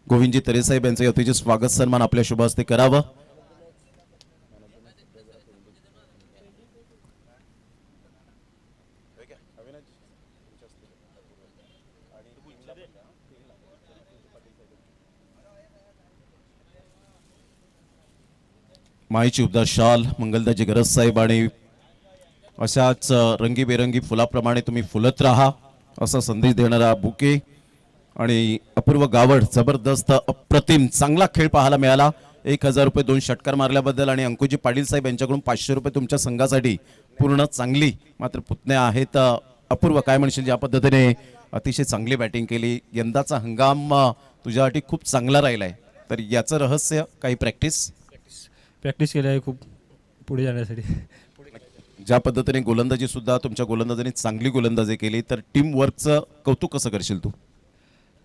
गोविंदजी तरेसाहेब यांचे अतिशय स्वागत सन्मान आपल्या शुभ हस्ते करावं. माईची उबदार शाल मंगलदाजी गरज साहेब आणि अशाच रंगीबेरंगी फुलाप्रमाणे तुम्ही फुलत राहा असा संदेश देणारा बुके आणि अपूर्व गावड जबरदस्त अप्रतिम चांगला खेळ पाहायला मिळाला. 1000 रुपये 2 षटकार मारल्याबद्दल आणि अंकुजी पाटील साहेब यांच्याकडून 500 रुपये तुमच्या संघासाठी. पूर्ण चांगली मात्र पुतण्या आहेत. अपूर्व काय म्हणशील ज्या पद्धतीने अतिशय चांगली बॅटिंग केली. यंदाचा हंगाम तुझ्यासाठी खूप चांगला राहिलाय तर याचं रहस्य काही प्रॅक्टिस केली आहे खूप पुढे जाण्यासाठी. ज्या पद्धतीने गोलंदाजी सुद्धा तुमच्या गोलंदाजांनी चांगली गोलंदाजी केली तर टीम वर्कचं कौतुक कसं करशील तू?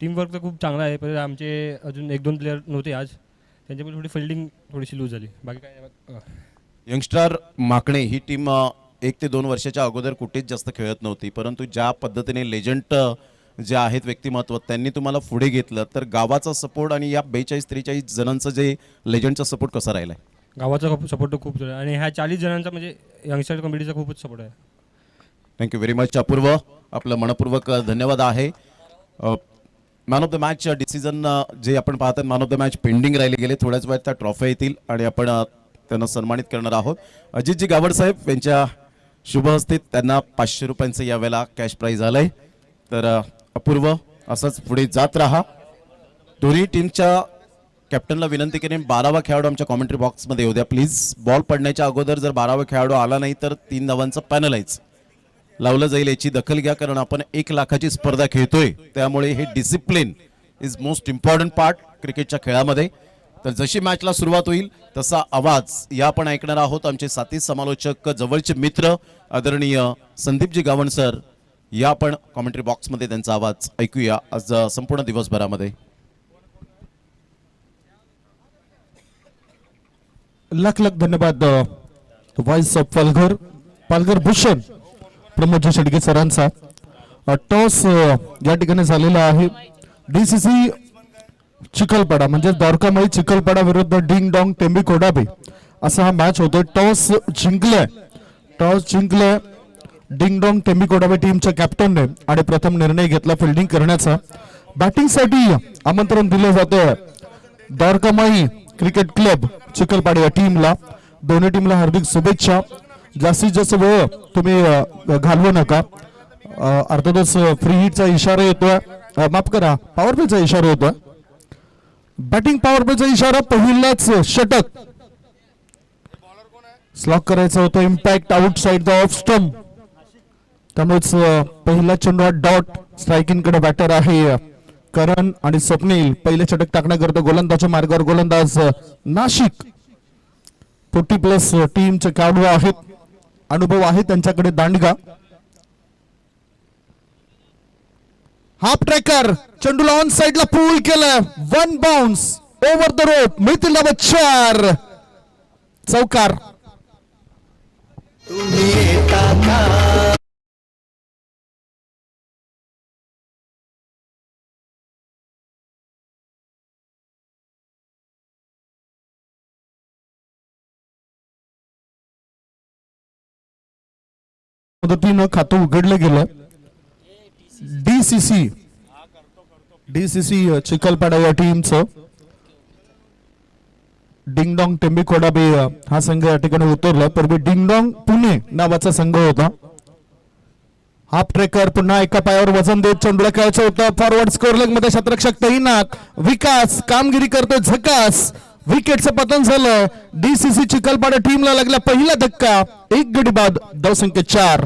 टीम वर्क तर खूप चांगला आहे पण आमचे अजून 1-2 प्लेयर नव्हते आज त्यांच्यामुळे थोडी फिल्डिंग थोडीशी लूज झाली बाकी काय नाही. यंगस्टर माकणे ही टीम 1 ते 2 वर्षाच्या अगोदर कुठेच जास्त खेळत नव्हती परंतु ज्या पद्धतीने लेजंड जे आहेत व्यक्तिमत्व त्यांनी तुम्हाला पुढे घेतलं तर गावाचा सपोर्ट आणि या 42-43 जणांचं जे लेजंडचा सपोर्ट कसा राहिला आहे? गावाचा सपोर्ट खूप आणि ह्या 40 जणांचा म्हणजे यंगस्टर कमिटीचा खूपच सपोर्ट आहे. थँक्यू व्हेरी मच अपूर्व. आपलं मनपूर्वक धन्यवाद आहे. Man of the match decision जे आपण पाहतात man of the match pending राहिले गेले थोड्याच वेळात त्या ट्रॉफी येतील आणि आपण त्यांना सन्मानित करणार आहोत. अजितजी गावड साहेब यांच्या शुभ हस्ते त्यांना 500 रुपयांचं यावेळेला कॅश प्राईज आलंय. तर अपूर्व असंच पुढे जात राहा. दोन्ही टीमच्या कॅप्टनला विनंती केली 12वा खेळाडू आमच्या कॉमेंट्री बॉक्समध्ये येऊ द्या प्लीज. बॉल पडण्याच्या अगोदर जर 12वा खेळाडू आला नाही तर 3 धावांचं पॅनलाइज लावलं जाईल याची दखल घ्या कारण आपण 1 लाखाची स्पर्धा खेळतोय त्यामुळे हे discipline is most important part क्रिकेटच्या खेळामध्ये. तर जशी मॅचला सुरुवात होईल तसा आवाज या आपण ऐकणार आहोत. आमचे साथी समालोचक जवळचे मित्र आदरणीय संदीपजी गावण सर या आपण कॉमेंट्री बॉक्समध्ये त्यांचा आवाज ऐकूया आज संपूर्ण दिवसभरामध्ये. लाख लाख धन्यवाद व्हाईस ऑफ पालघर भूषण प्रमोदजी शेडगे सरांचा. टॉस या ठिकाणी झालेला आहे. डीसीसी चिखलपाडा म्हणजे द्वारकामाई चिखलपाडा विरुद्ध डिंग डॉंग टेंबी कोडाबे असा हा मॅच होतोय. टॉस जिंकले डिंग डॉंग टेंबी कोडाबे टीमच्या कॅप्टनने आणि प्रथम निर्णय घेतला फिल्डिंग करण्याचा. बॅटिंगसाठी आमंत्रण दिले जाते द्वारकामाई क्रिकेट क्लब चिखलपाडा या टीमला. दोन्ही टीमला हार्दिक शुभेच्छा. जास्तीत जास्त वेळ तुम्ही घालवू नका. अर्थातच फ्री हिटचा इशारा येतोय. माफ करा पॉवर प्लेचा इशारा येतोय. बॅटिंग पॉवर प्लेचा इशारा. पहिलाच षटक स्लॉक करायचा होता. Impact outside the off stump त्यामुळेच पहिला चेंडू डॉट स्ट्रायकिंग कडे बॅटर आहे करण आणि स्वप्नील. पहिले षटक टाकण्याकरता गोलंदाजच्या मार्गावर गोलंदाज नाशिक 40+ टीमचे खेळाडू आहेत. अनुभव आहे त्यांच्याकडे. दांडगा हाफ ट्रॅकर चेंडूला ऑन साइडला पूल केलं. 1 बाउन्स ओव्हर द रोप मिळतील 4 चौकार. मदतीनं खातं उघडलं गेलं. डीसीसी चिखलपाडा या टीमचं डिंगडॉंग टेंबी कोडाबे हा संघ या ठिकाणी उतरला. पूर्वी डिंगडॉंग पुणे नावाचा संघ होता. हाफ ट्रेकर पुन्हा एका पायावर वजन देत चेंडूला खेळायचं होतं. फॉरवर्ड स्कोर लेग मध्ये शतरक्षक तैनात. विकास कामगिरी करतो झकास. विकेटचं पतन झालं. डीसीसी चिखलपाडा टीमला लागला पहिला धक्का. 1 गडी बाद धावसंख्या 4.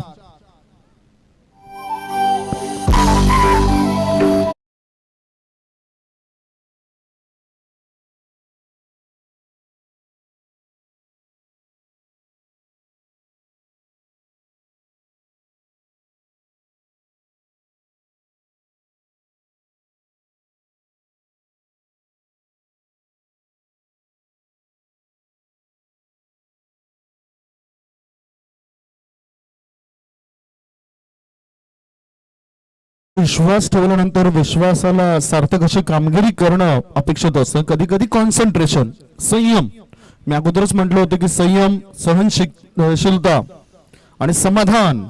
विश्वास ठेवल्यानंतर विश्वासाला सार्थक अशी कामगिरी करणं अपेक्षित असतं. कधी कधी कॉन्सन्ट्रेशन, संयम, मी अगोदरच म्हटलं होतं की संयम, सहनशीलता आणि समाधान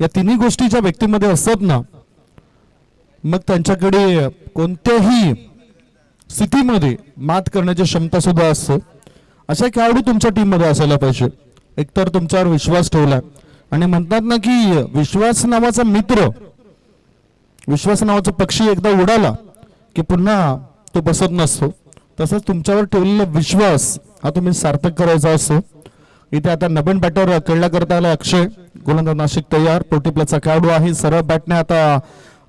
या तिन्ही गोष्टी ज्या व्यक्तीमध्ये असतात ना, मग त्यांच्याकडे कोणत्याही स्थितीमध्ये मात करण्याची क्षमता सुद्धा असते. अशा खेळाडू तुमच्या टीम मध्ये असायला पाहिजे. एकतर तुमच्यावर विश्वास ठेवलाय आणि म्हणतात ना की विश्वास नावाचा मित्र, विश्वास नावाचा पक्षी एकदा उडाला की पुन्हा तो बसत नसतो. तसंच तुमच्यावर ठेवलेला विश्वास हा तुम्ही सार्थक करायचा असतो. इथे आता नवीन बॅटर खेळला करता आला अक्षय. गोलंदाज नाशिक तयार, पोटीप्लचा खेळाडू आहे. सरळ बॅटने आता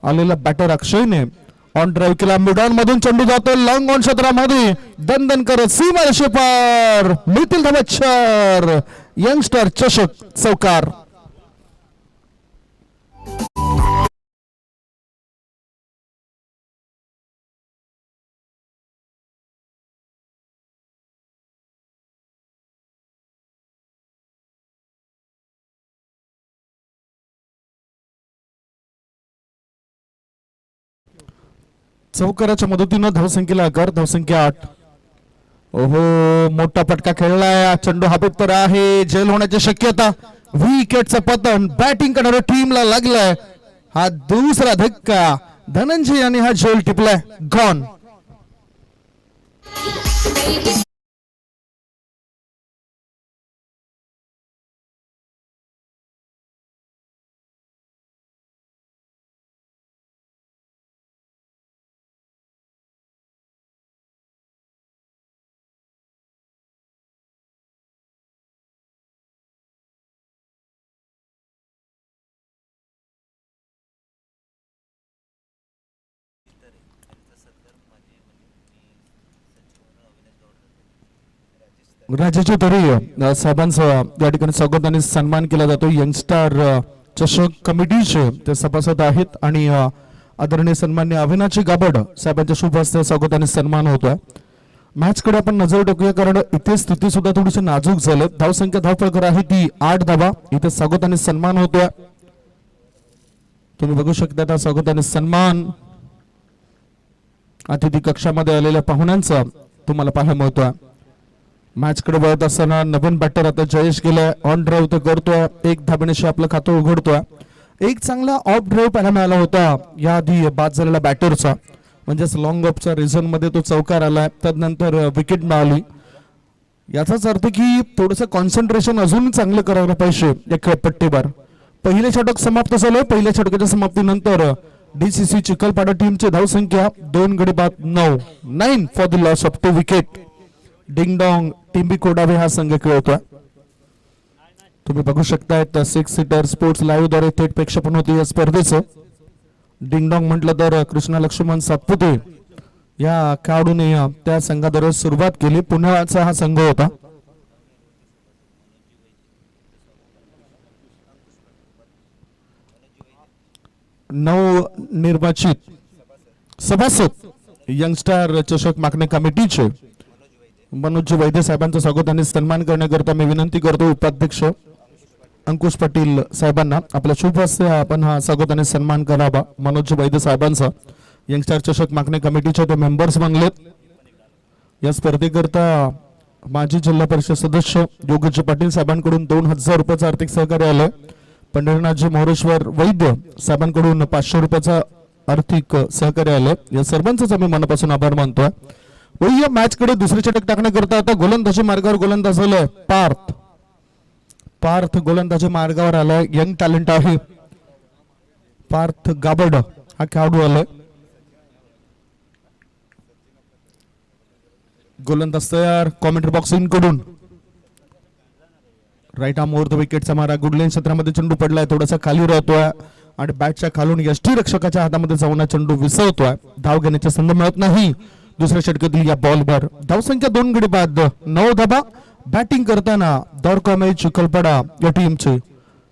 आलेला बॅटर अक्षयने ऑन ड्राईव्ह केला. मिडॉन मधून चेंडू जातो लॉंग ऑन क्षेत्रामध्ये, दणदण करत सीमारेषे पार, मिळतील धावा 4. यंगस्टर चषक चौकार. चौकाराच्या मदतीनं धावसंख्येला आकार. धावसंख्या 8. ओहो, मोठा फटका खेळलाय. चेंडू हवेत तर आहे, जेल होण्याची शक्यता. विकेटचं पतन बॅटिंग करणाऱ्या टीमला लागलाय. हा दुसरा धक्का धनंजय यांनी हा झेल टिपलाय. गॉन. राजाच्या तरी साहेबांचा या ठिकाणी स्वागत आणि सन्मान केला जातो. यंगस्टार चषक कमिटीचे ते सभासद आहेत आणि आदरणीय सन्मान्य अविनाशी गाबड साहेबांच्या शुभ हस्ते स्वागत आणि सन्मान होतोय. मॅच कडे आपण नजर टाकूया, कारण इथे स्थिती सुद्धा थोडीशी नाजूक झाली. धावसंख्या धावफलक आहे ती 8 धावा. इथे स्वागत आणि सन्मान होतोय. तुम्ही बघू शकता त्या स्वागत आणि सन्मान अतिथी कक्षामध्ये आलेल्या पाहुण्यांचा तुम्हाला पाहायला मिळतोय. मॅच कडे वळत असताना नवीन बॅटर आता जयेश गेलाय. ऑन ड्राईव्ह तर करतोय, 1 धाबेनिशी आपलं खातं उघडतोय. एक चांगला ऑफ ड्राईव्ह पाहायला मिळाला होता या आधी बाद झालेल्या बॅटरचा, म्हणजेच लॉंग ऑफच्या रिझन मध्ये तो चौकार आलाय. त्यानंतर विकेट मिळाली. याचाच अर्थ की थोडंसं कॉन्सन्ट्रेशन अजून चांगलं करायला पाहिजे या खेळपट्टीवर. पहिले षटक समाप्त झालं. पहिल्या षटकाच्या समाप्तीनंतर डीसीसी चिखलपाडा टीमची धावसंख्या 2 गडी बाद 9 for the loss of 2 wicket. डिंगडॉंग टिंबी कोडावे हा संघ खेळतोय. तुम्ही बघू शकताय 6 सीटर स्पोर्ट्स लाईव्ह द्वारे थेट प्रेक्षेपण होते या स्पर्धेचं. डिंगडॉंग म्हटलं तर कृष्णा लक्ष्मण सातपुते या खेळाडूने त्या संघाद्वारे सुरुवात केली. पुण्याचा हा संघ होता. नवनिर्वाचित सभासद यंगस्टार चषक मागणी कमिटीचे मनोज वैद्य साहेबांचं स्वागत आणि सन्मान करण्याकरता मी विनंती करतो उपाध्यक्ष अंकुश पाटील साहेबांना आपल्या शुभ हस्ते आपण हा स्वागत आणि सन्मान करावा. मनोज वैद्य साहेबांचा यंगस्टार चषक मागणी कमिटीचे ते मेंबर्स बनलेत. या स्पर्धेकरता माजी जिल्हा परिषद सदस्य योगेश पाटील साहेबांकडून 2000 रुपयाचं आर्थिक सहकार्य आलंय. पंढरीनाथजी मोरेश्वर वैद्य साहेबांकडून 500 रुपयाचं आर्थिक सहकार्य आलंय. या सर्वांचंच आम्ही मनापासून आभार मानतोय. या मॅच कडे दुसरे षटक टाकण्याकरता आता गोलंदाजी मार्गावर गोलंदाज आलाय पार्थ गोलंदाजी मार्गावर आलाय. यंग टॅलेंट आहे पार्थ गाबड हा खेळाडू आलाय. गोलंदाज तयार. कॉमेंट्री बॉक्स इन कडून राईट आर्म ओव्हर द विकेटचा मारा. गुडलेन क्षेत्रामध्ये चेंडू पडलाय, थोडासा खाली राहतोय आणि बॅटच्या खालून यष्टी रक्षकाच्या हातामध्ये जाऊन चेंडू विसरतोय. धाव घेण्याची संधी मिळत नाही. दुसऱ्या षटकातील या बॉलवर धावसंख्या 2 गडी बाद 9 धाबा. बॅटिंग करताना द्वारकामाई चिखलपाडा या टीमचे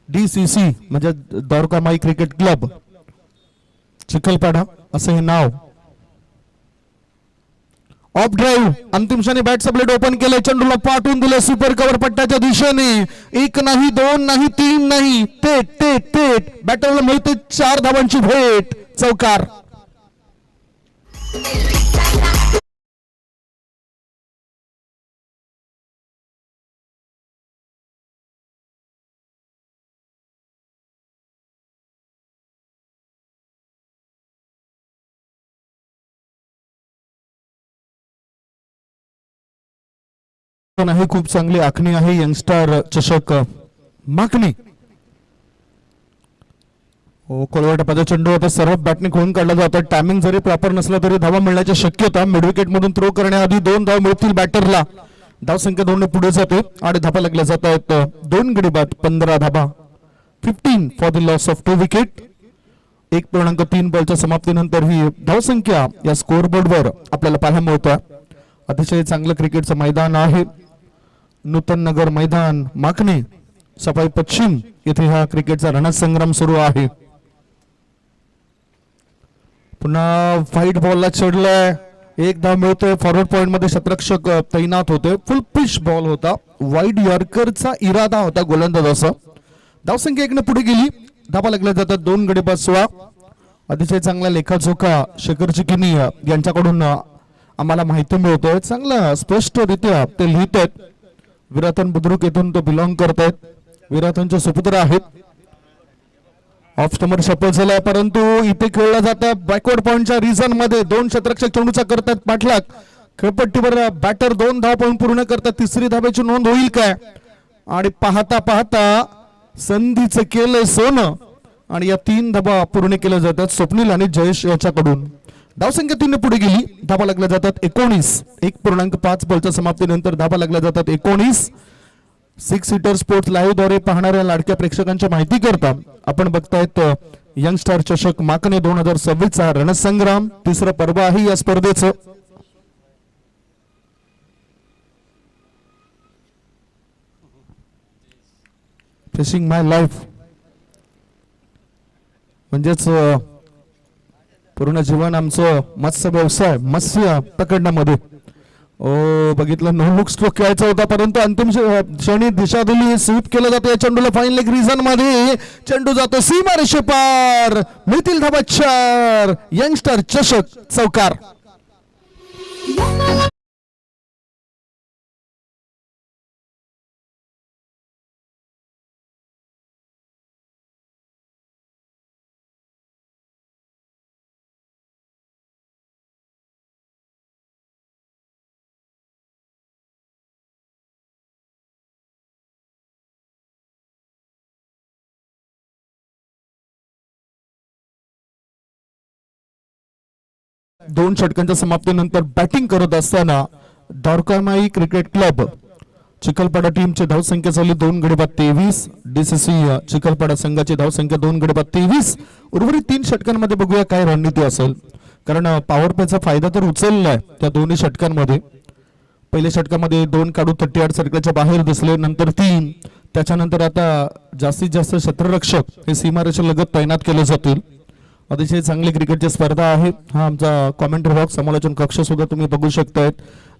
डीसीसी म्हणजे द्वारकामाई क्रिकेट क्लब चिखलपाडा असं हे नाव. ऑफ ड्राईव्ह अंतिम क्षणी बॅटचा ब्लेड ओपन केलाय. चेंडूला पाठवून दिलं सुपर कव्हर पट्ट्याच्या दिशेने. 1 नाही 2 नाही 3 नाही थेट बॅटरला मिळते 4 धावांची भेट. चौकार. पण आहे खूप चांगली आखणी आहे यंगस्टार चषक मागणी. कोलवाटा चेंडू आता सर्व बॅटने खोलून काढला जातो. टायमिंग जरी प्रॉपर नसला तरी धावा मिळण्याची शक्यता. मिड विकेट मधून थ्रो करण्याआधी 2 धाव मिळतील बॅटरला. धाव संख्या 2 ने पुढे जाते आणि धावा लागल्या जात आहेत 2 गडी बाद 15 धावा. 15 for the loss of 2 wicket. 1.3 बॉलच्या समाप्तीनंतर ही धावसंख्या या स्कोअर बोर्डवर आपल्याला पाहायला मिळतोय. अतिशय चांगलं क्रिकेटचं मैदान आहे. नूतन नगर मैदान माखणी सफाई पश्चिम येथे हा क्रिकेटचा रणसंग्राम सुरू आहे. पुन्हा व्हाईट बॉलला चढलाय. 1 धाव मिळतोय. फॉरवर्ड पॉइंट मध्ये शतरक्षक तैनात होते. फुल पिच बॉल होता. वाईड यॉर्करचा इरादा होता गोलंदाजाचा. धावसंख्या 1 ने पुढे गेली. धावा लागल्या जातात 2 गडी बाद 16. अतिशय चांगला लेखाजोखा शेखर चिकिनी यांच्याकडून आम्हाला माहिती मिळतोय. चांगला स्पष्टरित्या ते लिहित आहेत. विरातन बुद्रुक येथून तो बिलॉंग करतायत. विरातनचे सुपुत्र आहेत. ऑफ स्टंपर शपल झालाय परंतु इथे खेळला जातं बॅकवर्ड पॉइंटच्या रिझन मध्ये. 2 क्षेत्ररक्षक चेंडूचा करतात पाठलाग. खेळपट्टीवर बॅटर 2 धाव पॉइंट पूर्ण करतात. 3री धावेची नोंद होईल काय आणि पाहता पाहता संधीचं केलंय सोनं आणि या 3 धावा पूर्ण केल्या जातात स्वप्नील आणि जयेश याच्याकडून. धावसंख्या 3 ने पुढे गेली. धावा लागल्या जातात 19. 1.5 बॉलच्या समाप्तीनंतर धावा लागल्या जातात 19. 6 सीटर स्पोर्ट्स लाईव्ह द्वारे पाहणाऱ्या लाडक्या प्रेक्षकांच्या माहिती करता आपण बघतायत यंगस्टार चषक माकणे 2026 चा रणसंग्राम. 3रं पर्व आहे या स्पर्धेचं. फिशिंग माय लाईफ म्हणजेच पूर्ण जीवन आमचं मत्स्य व्यवसाय मत्स्य पकडण्यामध्ये. बघितलं नो लुक स्ट्रोक खेळायचा होता परंतु अंतिम क्षणी दिशा दिली. स्वीप केलं जातं या चेंडूला फाईन लेग रिझन मध्ये. चेंडू जातो सीमा रेषेपार. मिळतील धावा 4. यंगस्टर चषक चौकार. दोन षटकांच्या समाप्तीनंतर बॅटिंग करत असताना द्वारकामाई क्रिकेट क्लब चिखलपाडा टीमची धावसंख्या झाली 2 गडी बाद 23. डीसीसी चिखलपाडा संघाची धावसंख्या 2 गडी बाद 23. उर्वरित 3 षटकांमध्ये बघूया काय रणनीती असेल कारण पॉवर प्लेचा फायदा तर उचललाय त्या दोन्ही षटकांमध्ये. पहिल्या षटकामध्ये 2 काढू 38 सर्कलच्या बाहेर दिसले. नंतर 3. त्याच्यानंतर आता जास्तीत जास्त क्षेत्ररक्षक हे सीमारेषा लगत तैनात केले जातील. अतिशय चांगली क्रिकेटची स्पर्धा आहे. हा आमचा कॉमेंट्री बॉक्स समालोचन कक्ष सुद्धा तुम्ही बघू शकतायत.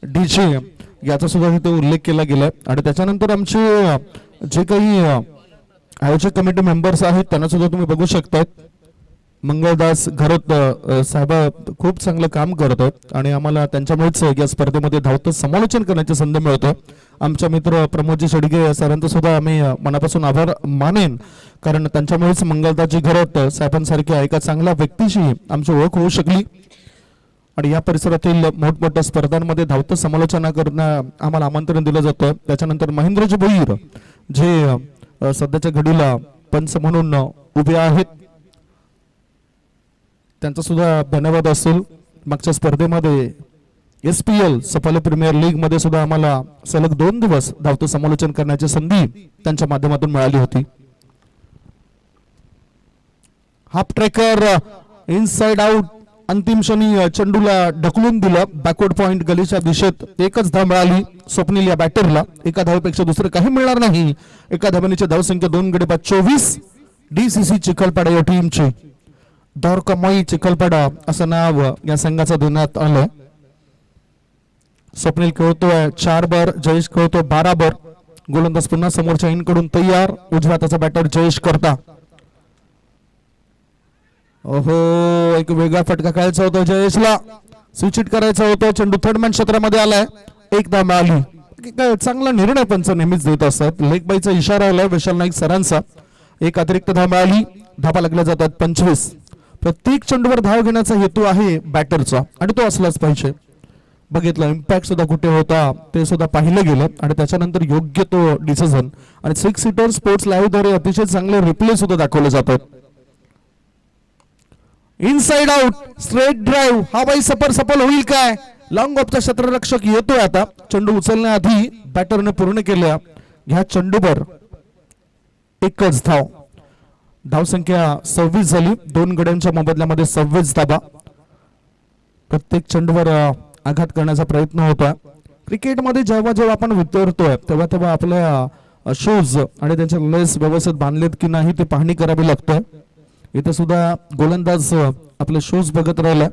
डीजे याचा सुद्धा तिथे उल्लेख केला गेलाय आणि त्याच्यानंतर आमचे जे काही आयोजक कमिटी मेंबर्स आहेत त्यांना सुद्धा तुम्ही बघू शकतायत. मंगळदास घरत साहेब खूप चांगलं काम करत आहेत आणि आम्हाला त्यांच्यामुळेच या स्पर्धेमध्ये धावतं समालोचन करण्याची संधी मिळते. आमच्या मित्र प्रमोदजी शेडगे सरांचा सुद्धा आम्ही मनापासून आभार मानेन कारण त्यांच्यामुळेच मंगळदासजी घरत साहेबांसारख्या एका चांगल्या व्यक्तीशी आमची ओळख होऊ शकली आणि या परिसरातील मोठमोठ्या स्पर्धांमध्ये धावतं समालोचना करणं आम्हाला आमंत्रण दिलं जातं. त्याच्यानंतर महेंद्रजी भोईर जे सध्याच्या घडीला पंच म्हणून उभे आहेत त्यांचा सुद्धा धन्यवाद असेल. मागच्या स्पर्धेमध्ये SPL सफाले प्रीमियर लीग मध्ये सुद्धा आम्हाला सलग 2 दिवस धावतं समालोचन करण्याची संधी त्यांच्या माध्यमातून मिळाली होती. हाफ ट्रॅकर इनसाइड आउट अंतिम क्षणी चेंडूला ढकलून दिलं. बॅकवर्ड पॉइंट गलीच्या दिशेत 1च धाव मिळाली स्वप्नील या बॅटरला. एका धावेपेक्षा दुसरं काही मिळणार नाही. एका धावेची धावसंख्या 2 गडी बाद 24. DCC चिखलपाडा या टीमची द्वारकामाई चिखलपाडा असं नाव या संघाचं देण्यात आलं. स्वप्नील खेळतोय 4 बर. जयेश खेळतोय 12 बर. गोलंदाज पुन्हा समोरच्या इन कडून तयार. उजव्या हाताचा बॅटर जयेश करता. ओहो, एक वेगळा फटका खेळायचा होता जयेशला, स्विच इट करायचा होता. चेंडू थर्ड मॅन क्षेत्रामध्ये आलाय, एक धावा आली. काय चांगला निर्णय पंच नेहमीच देत असतात. लेग बाईचा इशारा आलाय विशाल नाईक सरांचा. एक अतिरिक्त धावा आली, धावा लागल्या जातात 25. प्रत्येक चेंडूवर धाव घेण्याचा हेतू आहे बॅटरचा आणि तो असलाच पाहिजे. बघितलं इम्पॅक्ट सुद्धा कुठे होता ते सुद्धा पाहिलं गेलं आणि त्याच्यानंतर योग्य तो डिसिजन. आणि 6 सीटर स्पोर्ट्स लाईव्ह द्वारे अतिशय चांगले रिप्ले सुद्धा दाखवले जातात. इनसाइड आउट स्ट्रेट ड्राईव्ह, हा बाई सफल होईल काय? लॉंग ऑफचा क्षेत्ररक्षक येतोय आता. चेंडू उचलण्याआधी बॅटरने पूर्ण केल्या. ह्या चेंडूवर एकच धाव. धावसंख्या 26 झाली. 2 गड्यांच्या मोबदल्यामध्ये 26 धावा. प्रत्येक चेंडूवर आघात करण्याचा प्रयत्न होता. क्रिकेटमध्ये जेव्हा आपण वितरतोय तेव्हा आपल्या शूज आणि त्यांचे लेस व्यवस्थित बांधलेत की नाही ते पाहणी करावी लागते. इथे सुद्धा गोलंदाज आपले शूज बघत राहिला.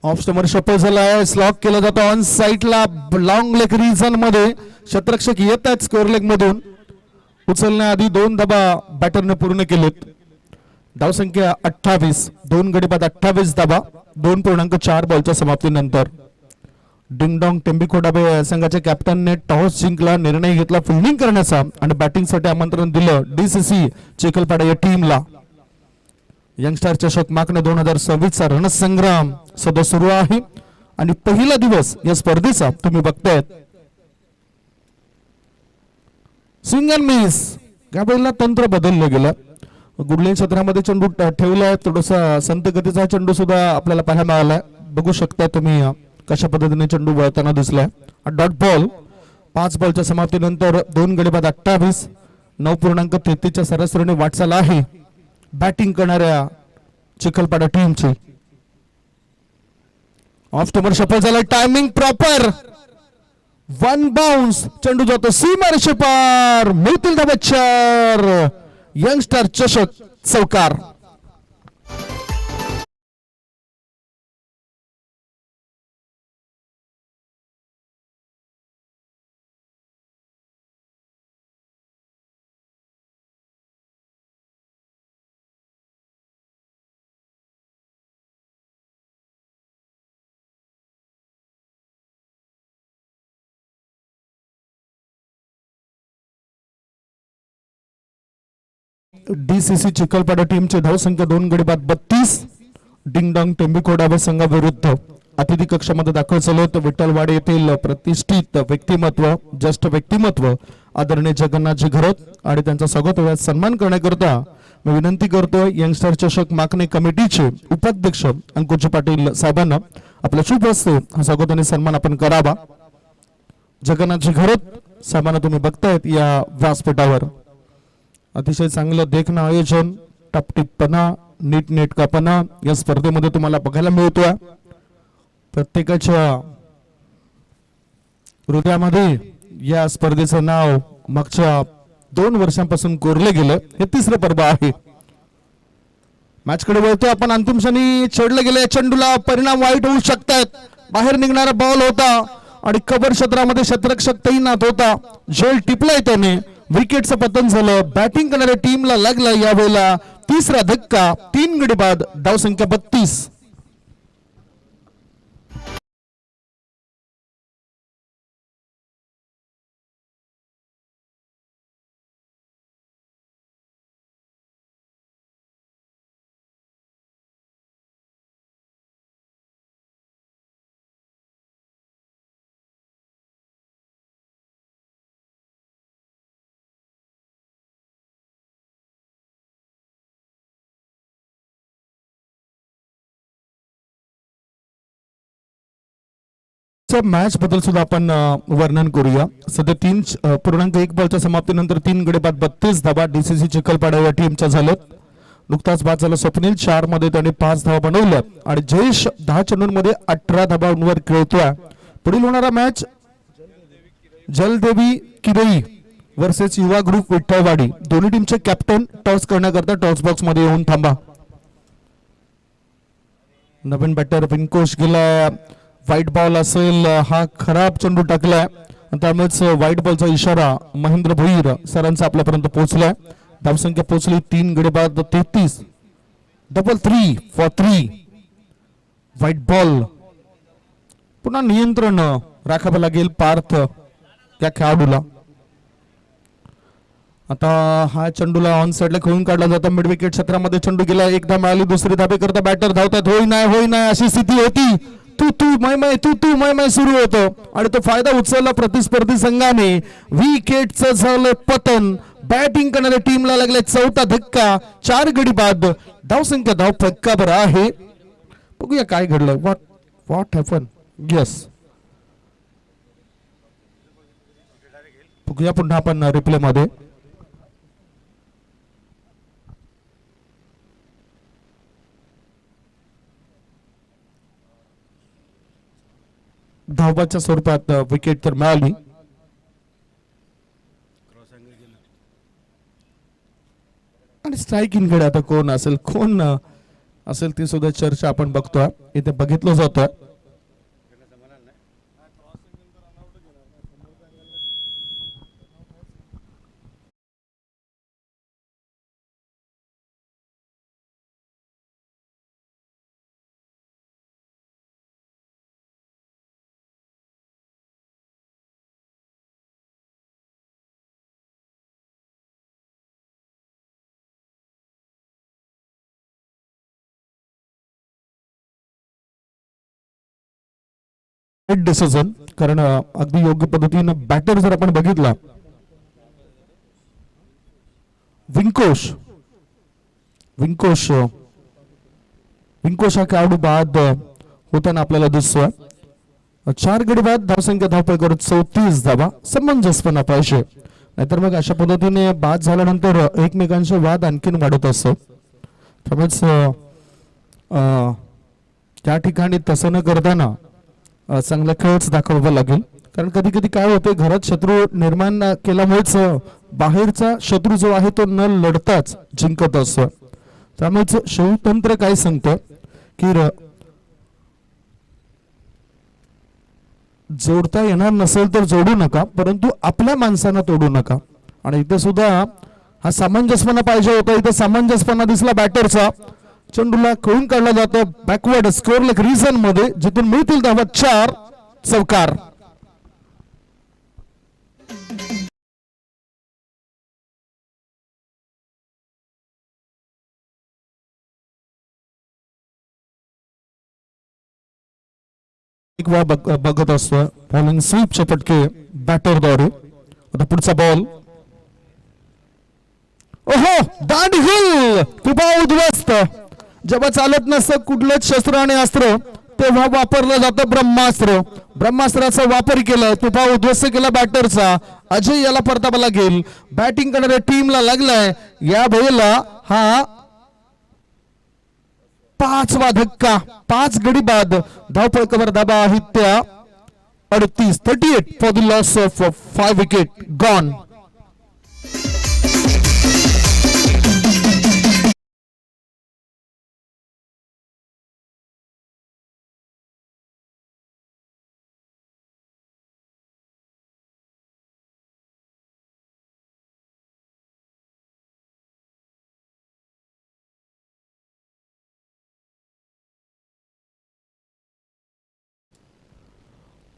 ऑफ स्टमर शपल झालाय, स्लॉक केला जातो ऑन साइडला. लॉंग लेग रिजन मध्ये क्षेत्ररक्षक येत आहेत स्कोअर लेग मधून. उचलण्याआधी 2 धावा बॅटरने पूर्ण केलेत. धावसंख्या 28, 2 गडी बाद 28 धावा 2.4 बॉलच्या समाप्तीनंतर. डिंगडॉंग टेंबिकोडाबे संघाच्या कॅप्टनने टॉस जिंकला, निर्णय घेतला फिल्डिंग करण्याचा आणि बॅटिंगसाठी आमंत्रण दिलं डीसीसी चिखलपाडा या टीमला. यंगस्टार चषक मागणे 2026चा रणसंग्राम सध्या सुरू आहे आणि पहिला दिवस या स्पर्धेचा तुम्ही बघतायत. स्विंग अँड मिस, यावेळेला तंत्र बदललं गेलं. गुडलेन क्षेत्रामध्ये चेंडू ठेवलाय, थोडासा संत गतीचा चेंडू सुद्धा आपल्याला पाहायला मिळालाय. बघू शकता तुम्ही कशा पद्धतीने चेंडू वळताना दिसलाय. डॉट बॉल 5 बॉलच्या समाप्तीनंतर 2 गडी बाद 28, 9.33च्या सरासरीने वाटचाल आहे बॅटिंग करणाऱ्या चिखलपाडा टीमची. ऑफ स्टमर शफल झाला, टायमिंग प्रॉपर, 1 बाउन्स, चेंडू जातो सीमारेषे पार, मिळतील धावा 4. यंगस्टार चषक चौकार. डीसीसी चिखलपाडा टीमचे धावसंख्या 2 गडी बाद 32. डिंगडॉंग टेंबिकोडाबे संघाविरुद्ध अतिथी कक्षामध्ये दाखल झालेत विठ्ठलवाडी येथील प्रतिष्ठित व्यक्तिमत्व, ज्येष्ठ व्यक्तिमत्व आदरणीय जगन्नाथजी घरत आणि त्यांचा स्वागत व सन्मान करण्याकरता मी विनंती करतोय यंगस्टर चषक मागणे कमिटीचे उपाध्यक्ष अंकुश पाटील साहेबांना आपल्या शुभ हस्ते हा स्वागत आणि सन्मान आपण करावा. जगन्नाथजी घरत साहेबांना तुम्ही बघतायत या व्यासपीठावर. अतिशय चांगलं देखणं आयोजन, टापटीपणा, नीटनेटकापणा या स्पर्धेमध्ये तुम्हाला बघायला मिळतोय. प्रत्येकाच्या हृदयामध्ये या स्पर्धेचं नाव मागच्या 2 वर्षांपासून कोरले गेलं. हे 3रं पर्व आहे. मॅच कडे वळतो आपण. अंतिम क्षणी छेडले गेले चेंडूला परिणाम वाईट होऊ शकतात. बाहेर निघणारा बॉल होता आणि कव्हर क्षेत्रामध्ये क्षेत्ररक्षक तैनात होता. झेल टिपलाय त्याने, विकेटचं पतन झालं. बॅटिंग करणाऱ्या टीमला लागला यावेळेला 3रा धक्का. 3 गडी बाद, धावसंख्या 32. मॅच बद्दल सुद्धा आपण वर्णन करूया. सध्या 3.1 बॉलच्या समाप्तीनंतर 3 गडी बाद 32 धावा डीसीसी चिखलपाडा या टीमच्या झाल्यात. नुकताच बाद झाला स्वप्नील, 4 मध्ये त्याने 5 धावा बनवल्या आणि जयेश 10 चेंडूंमध्ये 18 धावांवर खेळतोय. पुढील होणारा मॅच जलदेवी किरई वर्सेस युवा ग्रुप विठ्ठलवाडी. दोन्ही टीमचे कॅप्टन टॉस करण्याकरता टॉस बॉक्स मध्ये येऊन थांबा. नवीन बॅटर विनकोश गेला, व्हाईट बॉल असेल, हा खराब चेंडू टाकलाय. त्यामुळेच व्हाईट बॉलचा इशारा महेंद्र भोईर सरांचा आपल्यापर्यंत पोहोचलाय. धावसंख्या पोहोचली 3 गडी बाद 33. Double 3 for 3. White ball. पुन्हा नियंत्रण राखावं लागेल पार्थ त्या खेळाडूला. आता हा चेंडूला ऑन साइडला खेळून काढला जातो. मिड विकेट क्षेत्रामध्ये चेंडू गेला. एकदा मिळाली, दुसरी धाबे करता बॅटर धावतात. होई नाही अशी स्थिती होती. तू मय मय सुरू होतं आणि तो फायदा उचलला प्रतिस्पर्धी संघाने. विकेटचं झालं पतन. बॅटिंग करणाऱ्या टीमला लागले चौथा धक्का. 4 गडी बाद. धावसंख्या धाव फटकाभर आहे. बघूया काय घडलं. What happen. येस, बघूया पुन्हा आपण रिप्ले मध्ये. धावबाच्या स्वरूपात विकेट तर मिळाली. आणि स्ट्राईक इन कडे आता कोण असेल ती सुद्धा चर्चा आपण बघतोय. इथे बघितलं जातं. डिसिजन, कारण अगदी योग्य पद्धतीनं बॅटर जर आपण बघितला, विंकोश हा खेळाडू बाद होताना आपल्याला दिसतोय. 4 गडी बाद. धावसंख्या धावपळ करत 34 धावा. समंजसपणा पाहिजे, नाहीतर मग अशा पद्धतीने बाद झाल्यानंतर एकमेकांचे वाद आणखीन वाढत असतो. त्यामुळेच त्या ठिकाणी तसं न करताना चांगला खेळच दाखवावा लागेल. कारण कधी कधी काय होते, घरात शत्रू निर्माण केल्यामुळेच बाहेरचा शत्रू जो आहे तो न लढताच जिंकत असतो. त्यामुळेच शिवतंत्र काय सांगतं की जोडता येणार नसेल तर जोडू नका, परंतु आपल्या माणसांना तोडू नका. आणि इथे सुद्धा हा सामंजस्यपणा पाहिजे होता. इथे सामंजस्यपणा दिसला बॅटरचा. चेंडूला खेळून काढला जातो बॅकवर्ड स्कोअरलेक रिझन मध्ये, जिथून मिळतील धावा 4. चौकार. एक वेळा बघत असतो बॉलिंग स्वीपचे फटके बॅटरद्वारे. आता पुढचा बॉल. ओहो, दांडघुल. तुबा उद्ध्वस्त. जेव्हा चालत नसतं कुठलंच शस्त्र आणि अस्त्र, तेव्हा वापरलं जातं ब्रह्मास्त्र. ब्रह्मास्त्राचा वापर केला, तुफा उद्ध्वस्त केला बॅटरचा. अजय याला परतावा लागेल. बॅटिंग करणाऱ्या टीमला लागलाय या वेळेला हा 5वा धक्का. 5 गडी बाद. धावपळीवर धाबा आहेत त्या 38. 38 for the loss of 5 wicket gone.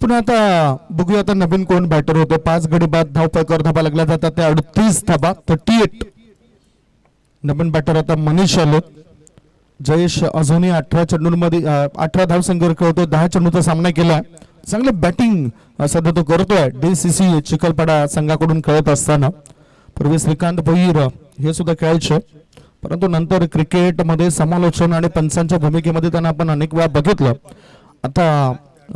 पुन्हा आता बघूया आता नवीन कोण बॅटर होते. 5 गडी बाद. धावपळीवर धाबा लागला जातात त्या 38 धाबा. 38. नवीन बॅटर आता मनीष आले. जयेश अजूनही 18 चेंडूंमध्ये 18 धावसंख्येवर खेळतोय. 10 चेंडूचा सामना केला. चांगलं बॅटिंग सध्या तो करतोय. DCC चिखलपाडा संघाकडून खेळत असताना. पूर्वी श्रीकांत भोईर हे सुद्धा खेळायचे, परंतु नंतर क्रिकेटमध्ये समालोचन आणि पंचांच्या भूमिकेमध्ये त्यांना आपण अनेक वेळा बघितलं. आता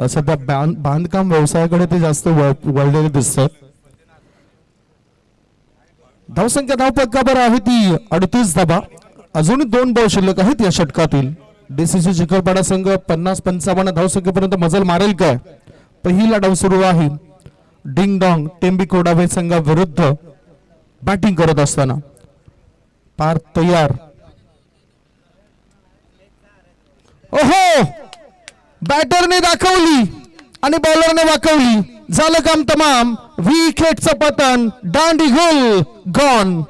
सध्या बांधकाम व्यवसायाकडे ते जास्त वळलेले दिसतात. धावसंख्या धावपक्कावर आहे ती 38 धाबा. अजूनही 2 बॉल शिल्लक आहेत या षटकातील. DCC चिखलपाडा संघ 50-55 धावसंख्येपर्यंत मजल मारेल काय? पहिला डाव सुरू आहे. डिंग डॉंग टेंबी कोडावे संघाविरुद्ध बॅटिंग करत असताना पार तयार. ओहो, बॅटरने दाखवली आणि बॉलरने वाकवली. झालं काम तमाम. विकेटचं पतन, दांडी गुल गॉन.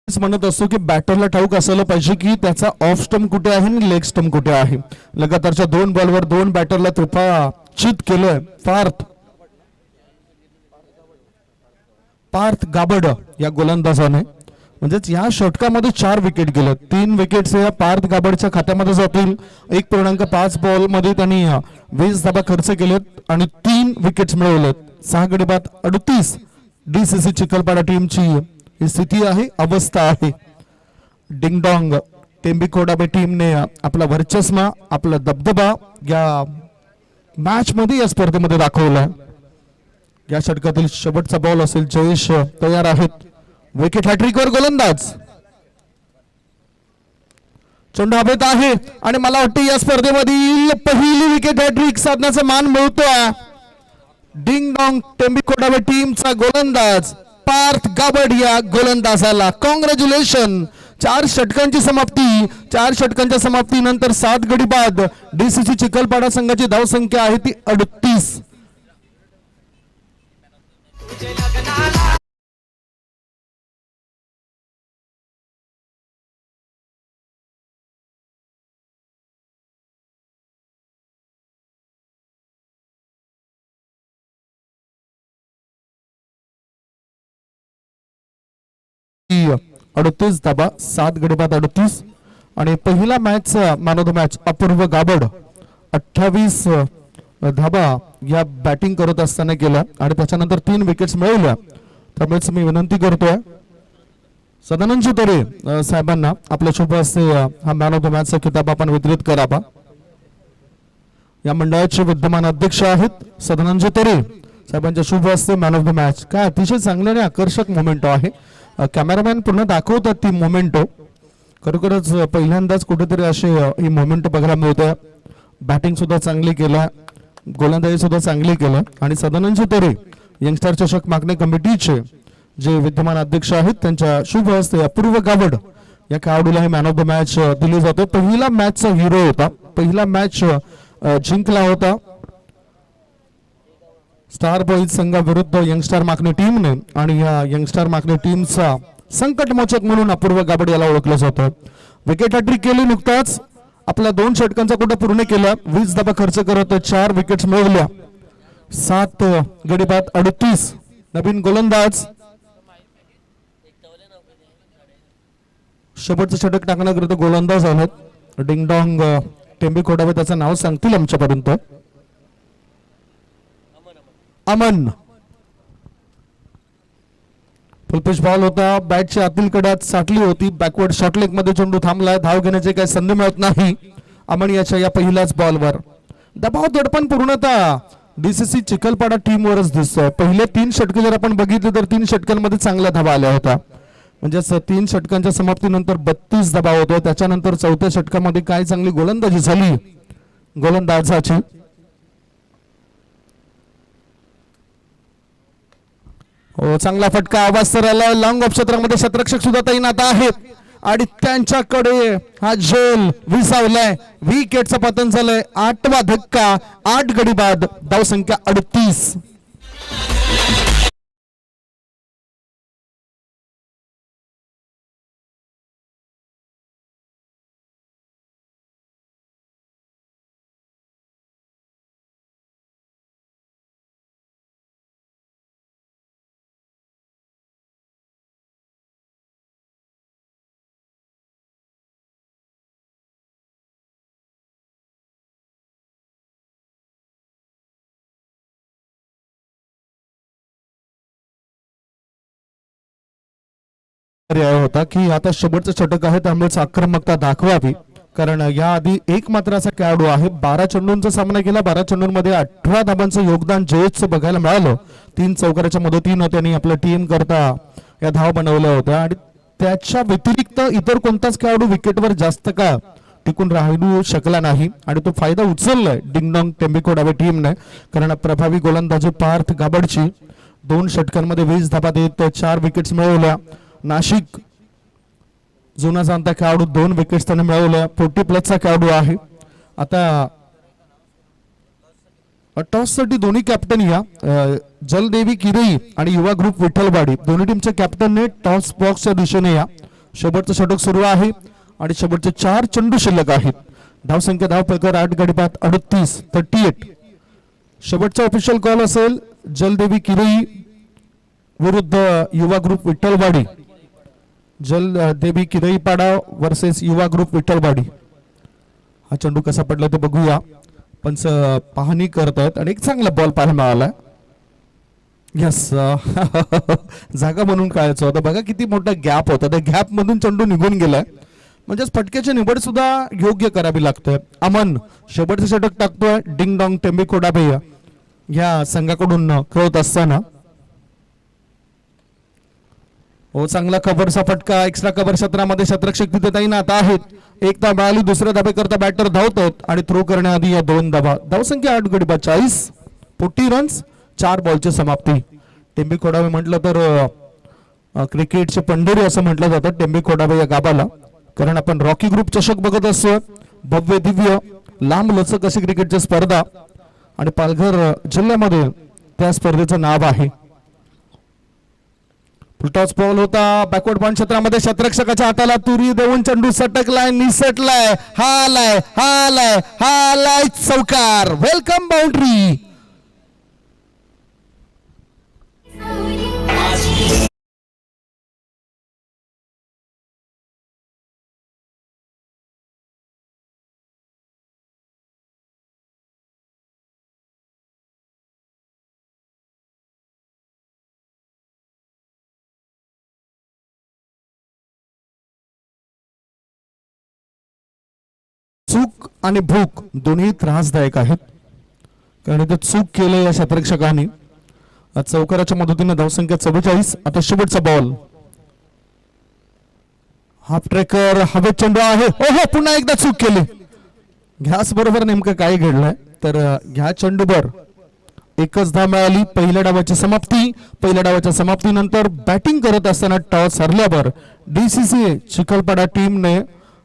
म्हणत असतो की बॅटरला ठाऊक असायला पाहिजे की त्याचा ऑफ स्टंप कुठे आहे आणि लेग स्टंप कुठे आहे. लगातारच्या 2 बॉलवर 2 बॅटरला चित केलोय पार्थ गाबड या गोलंदाजाने. म्हणजेच या षटकामध्ये 4 विकेट गेले. 3 विकेट्स या पार्थ गाबडच्या खात्यामध्ये जातील. 1.5 बॉल मध्ये त्यांनी 20 धाबा खर्च केलेत आणि 3 विकेट्स मिळवलेत. 6 गडी बाद 38 डीसीसी चिखलपाडा टीमची ही स्थिती आहे, अवस्था आहे. डिंगडॉंग टेंबिकोडाबे टीमने आपला वर्चस्व, आपला दबदबा या मॅच मध्ये या स्पर्धेमध्ये दाखवलाय. या षटकातील शेवटचा बॉल असेल. जयेश तयार आहेत. विकेट हॅट्रिकवर गोलंदाज. चेंडू हवेत आहे आणि मला वाटतं या स्पर्धेमधील पहिली विकेट हॅट्रिक साधण्याचा मान मिळतोय डिंगडॉंग टेंबिकोडाबे टीमचा गोलंदाज पार्थ गाबड या गोलंदाजाला. कॉंग्रॅच्युलेशन. 4 षटकांची समाप्ती. 4 षटकांच्या समाप्तीनंतर 7 गडी बाद डीसीसी चिखलपाडा संघाची धावसंख्या आहे ती 38. की 38 धाबा 7 गडी बाद 38. आणि पहिला match man of the match Apurva Gawad 28 धाबा या बॅटिंग करत असताना केला आणि त्याच्यानंतर 3 विकेट्स मिळवल्या. त्यामुळेच मी विनंती करतोय सदानंद तोरे साहेबांना आपल्या शुभ हस्ते हा मॅन ऑफ द मॅचचा किताब आपण वितरित करावा. या मंडळाचे विद्यमान अध्यक्ष आहेत सदानंद तोरे साहेबांच्या शुभ हस्ते मॅन ऑफ द मॅच. काय अतिशय चांगलं आणि आकर्षक मोमेंटो आहे. कॅमेरामॅन पूर्ण दाखवतात ती मोमेंटो. खरोखरच पहिल्यांदाच कुठेतरी असे ही मोमेंटो बघायला मिळते. बॅटिंग सुद्धा चांगली केलं, गोलंदाजी सुद्धा चांगली केलं. आणि सदानंद तोरे यंगस्टर चषक मागणी कमिटीचे जे विद्यमान अध्यक्ष आहेत त्यांच्या शुभ हस्ते अपूर्व गाबड या खेळाडूला हे मॅन ऑफ द मॅच दिली जाते. पहिला मॅचचा हिरो होता. पहिला मॅच जिंकला होता स्टार बॉईज संघाविरुद्ध यंगस्टर मागणी टीमने. आणि या यंगस्टर मागणी टीमचा संकटमोचक म्हणून अपूर्व गाबड याला ओळखलं जातं. विकेट हॅट्रिक केली नुकताच. आपल्या 2 षटकांचा कुठं पूर्ण केला. 20 धाबा खर्च करत 4 विकेट्स मिळवल्या. 7 गडी बाद 38. नवीन गोलंदाज शेवटचं षटक टाकण्याकरिता गोलंदाज आहेत डिंगडॉंग टेंबिकोडाबे. त्याचं नाव सांगतील आमच्यापर्यंत. अमन. फुलपिच बॉल होता. बॅटच्या आतील कड्यात साठली होती. बॅकवर्ड शॉट लेग मध्ये चेंडू थांबलाय. धाव घेण्याची काही संधी मिळत नाही अमन याच्या या पहिल्याच बॉलवर. दबाव दडपण पूर्णतः डीसीसी चिखलपाडा टीमवरच दिसतोय. पहिले 3 षटके जर आपण बघितले तर 3 षटकांमध्ये चांगल्या धावा आल्या होत्या. म्हणजेच 3 षटकांच्या समाप्तीनंतर 32 दबाव होतो. त्याच्यानंतर 4थ्या षटकामध्ये काय चांगली गोलंदाजी झाली गोलंदाजाची. हो, चांगला फटका आवाज तर आला. लॉंग ऑफ क्षेत्रामध्ये क्षेत्ररक्षक सुद्धा तैनात आहेत आणि त्यांच्याकडे हा झेल विसावलाय. विकेटचं पतन झालंय. 8वा धक्का. 8 गडी बाद धावसंख्या 38. होता की आता शेवटचं षटक आहे त्यामुळे आक्रमकता दाखवावी. कारण याआधी एक मात्र असा खेळाडू आहे 12 चेंडूंचा सामना केला. 12 चेंडूंमध्ये 18 धाबांचं योगदान जयेशचं बघायला मिळालं. 3 चौकाराच्या मदतीनं त्यांनी आपल्या टीम करता या धावा बनवल्या होत्या आणि त्याच्या व्यतिरिक्त इतर कोणताच खेळाडू विकेटवर जास्त काळ टिकून राहू शकला नाही आणि तो फायदा उचललाय डिंगडॉंग टेम्बिको डावे टीमने. कारण प्रभावी गोलंदाजी पार्थ गाबडची 2 षटकांमध्ये 20 धाबा देत 4 विकेट्स मिळवल्या. नाशिक जुना जाणता खेळाडू 2 विकेट्स त्याने मिळवल्या. 40+ खेळाडू आहे. आता टॉस साठी दोन्ही कॅप्टन या जलदेवी किरई आणि युवा ग्रुप विठ्ठलवाडी दोन्ही टीमच्या कॅप्टनने टॉस बॉक्सच्या दिशेने या. शेवटचं षटक सुरू आहे आणि शेवटचे 4 चेंडू शिल्लक आहेत. धावसंख्या धावफलकावर 8 गडी बाद 38. शेवटचा ऑफिशियल कॉल असेल जलदेवी किरई विरुद्ध युवा ग्रुप विठ्ठलवाडी. जलदेवी किरईपाडा वर्सेस युवा ग्रुप विठ्ठलवाडी. हा चेंडू कसा पडला ते बघूया. पंच पाहणी करतायत आणि एक चांगला बॉल पाहायला मिळाला. यस जागा म्हणून कळायचं होतं. बघा किती मोठा गॅप होता. त्या गॅप मधून चेंडू निघून गेलाय. म्हणजेच फटक्याची निवड सुद्धा योग्य करावी लागते. अमन शेवटचं षटक टाकतोय डिंगडॉंग टेम्बिको डाबे या संघाकडून खेळत असताना. हो चांगला कव्हरचा फटका. एक्स्ट्रा कव्हर क्षेत्रामध्ये शतरक्षक तिथे तैनात आहेत. एक धाव मिळाली. दुसऱ्या धाबेकरता बॅटर धावतात आणि थ्रो करण्याआधी या 2 धाबा. धावसंख्या 8 गडी बाद 40. 40 रन्स 4 बॉलची समाप्ती. टेम्बिको डाबे म्हटलं तर क्रिकेटचे पंढरी असं म्हटलं जातं टेम्बिको डाबे या गावाला. कारण आपण रॉकी ग्रुप चषक बघत असतो. भव्य दिव्य लांब लचक अशी क्रिकेटची स्पर्धा आणि पालघर जिल्ह्यामध्ये त्या स्पर्धेचं नाव आहे. टॉस बॉल होता बॅकवर्ड पॉइंट क्षेत्रामध्ये. शतरक्षकाच्या हाताला तुरी देऊन चेंडू सटकलाय निसटलाय. हालाय हालाय हालाय चौकार. Welcome boundary. चूक आणि भूक दोन्ही त्रासदायक आहेत. कारण ते चूक केलं या शतरक्षकांनी. चौकाराच्या मदतीने धावसंख्या 44. आता शेवटचा बॉल. हाफ ट्रेकर हवेत चेंडू आहे. हो पुन्हा एकदा चूक केली. घ्यास बरोबर नेमकं काय घडलंय तर घ्या चेंडूवर एकच धाव मिळाली. पहिल्या डावाची समाप्ती. पहिल्या डावाच्या समाप्तीनंतर बॅटिंग करत असताना टॉस हरल्यावर DCCA चिखलपाडा टीमने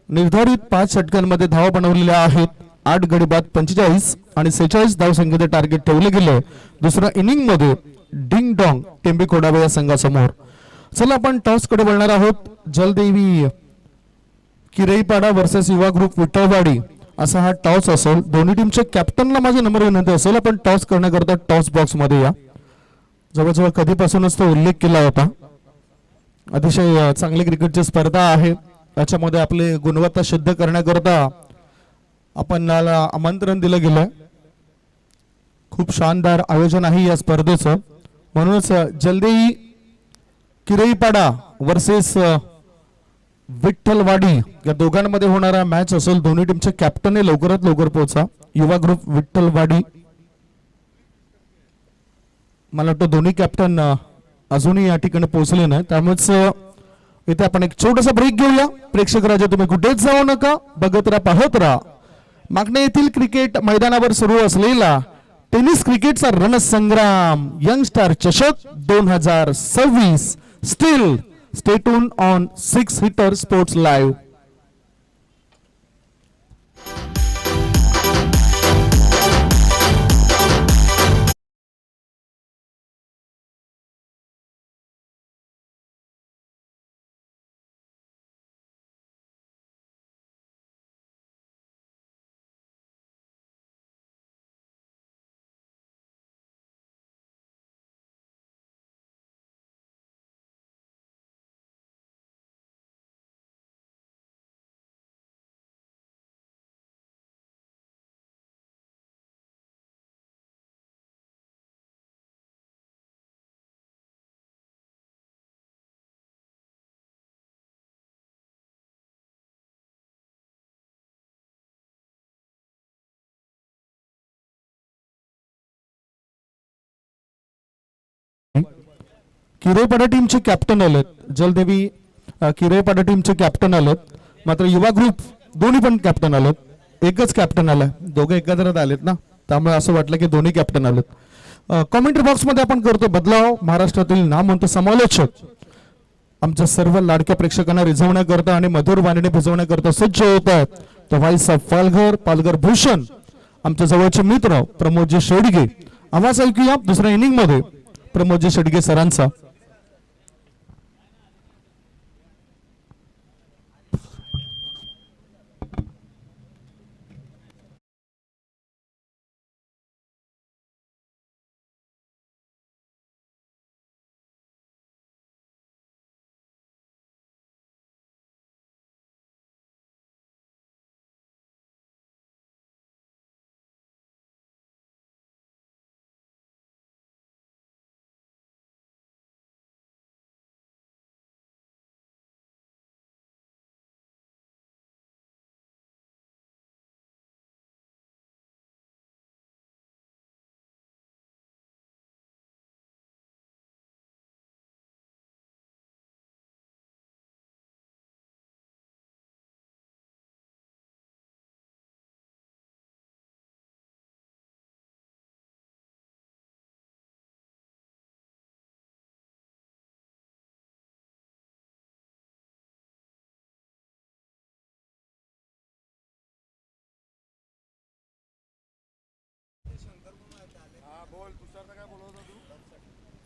निर्धारित 5 षटकांमध्ये धावा बनवलेल्या आहेत. 8 गडी बाद 45 आणि 46 धावसंख्येचे टार्गेट ठेवले गेले दुसऱ्या इनिंग मध्ये डिंगडॉंग टेम्बिको डाबे या संघासमोर. चला आपण टॉस कडे वळणार आहोत. जलदेवी किरईपाडा वर्सेस युवा ग्रुप विठ्ठलवाडी असा हा टॉस असेल. दोन्ही टीमच्या कॅप्टनला माझी नंबर विनंती असेल आपण टॉस करण्याकरता टॉस बॉक्स मध्ये या. जवळजवळ कधीपासूनच तो उल्लेख केला होता. अतिशय चांगली क्रिकेटची स्पर्धा आहे. त्याच्यामध्ये आपले गुणवत्ता सिद्ध करण्याकरता आपण आमंत्रण दिलं गेलं. खूप शानदार आयोजन आहे या स्पर्धेचं. म्हणूनच जलदेवी किरईपाडा वर्सेस विठ्ठलवाडी या दोघांमध्ये होणारा मॅच असेल. दोन्ही टीमचे कॅप्टन लवकरात लवकर पोहोचा. युवा ग्रुप विठ्ठलवाडी मला वाटतं दोन्ही कॅप्टन अजूनही या ठिकाणी पोहोचले नाही. त्यामुळेच इथे आपण एक छोटासा ब्रेक घेऊया. प्रेक्षक राजा तुम्ही कुठेच जाऊ नका. बघत राहा पाहत राहा. मागणे येथील क्रिकेट मैदानावर सुरू असलेला टेनिस क्रिकेटचा रणसंग्राम यंगस्टार चषक 2026 still stay tune on 6 hitter sports live. Kirepada टीमचे कॅप्टन आलेत जलदेवी किरेपाडा टीमचे कॅप्टन आलेत मात्र युवा ग्रुप दोन्ही पण कॅप्टन आलेत एकच कॅप्टन आलाय दोघे एकत्रच आलेत ना त्यामुळे असं वाटलं की दोन्ही कॅप्टन आलेत कॉमेंट्री बॉक्समध्ये आपण करतो बदलाव महाराष्ट्रातील नामवंत समालोचक आमच्या सर्व लाडक्या प्रेक्षकांना रिझवण्याकरता आणि मधुर वाणीने भिजवण्याकरता सज्ज होत आहेत the voice of Palghar Bhushan आमच्या जवळचे मित्र प्रमोदजी शेडगे आवाज ऐकूया दुसऱ्या इनिंग मध्ये प्रमोदजी शेडगे सरांचा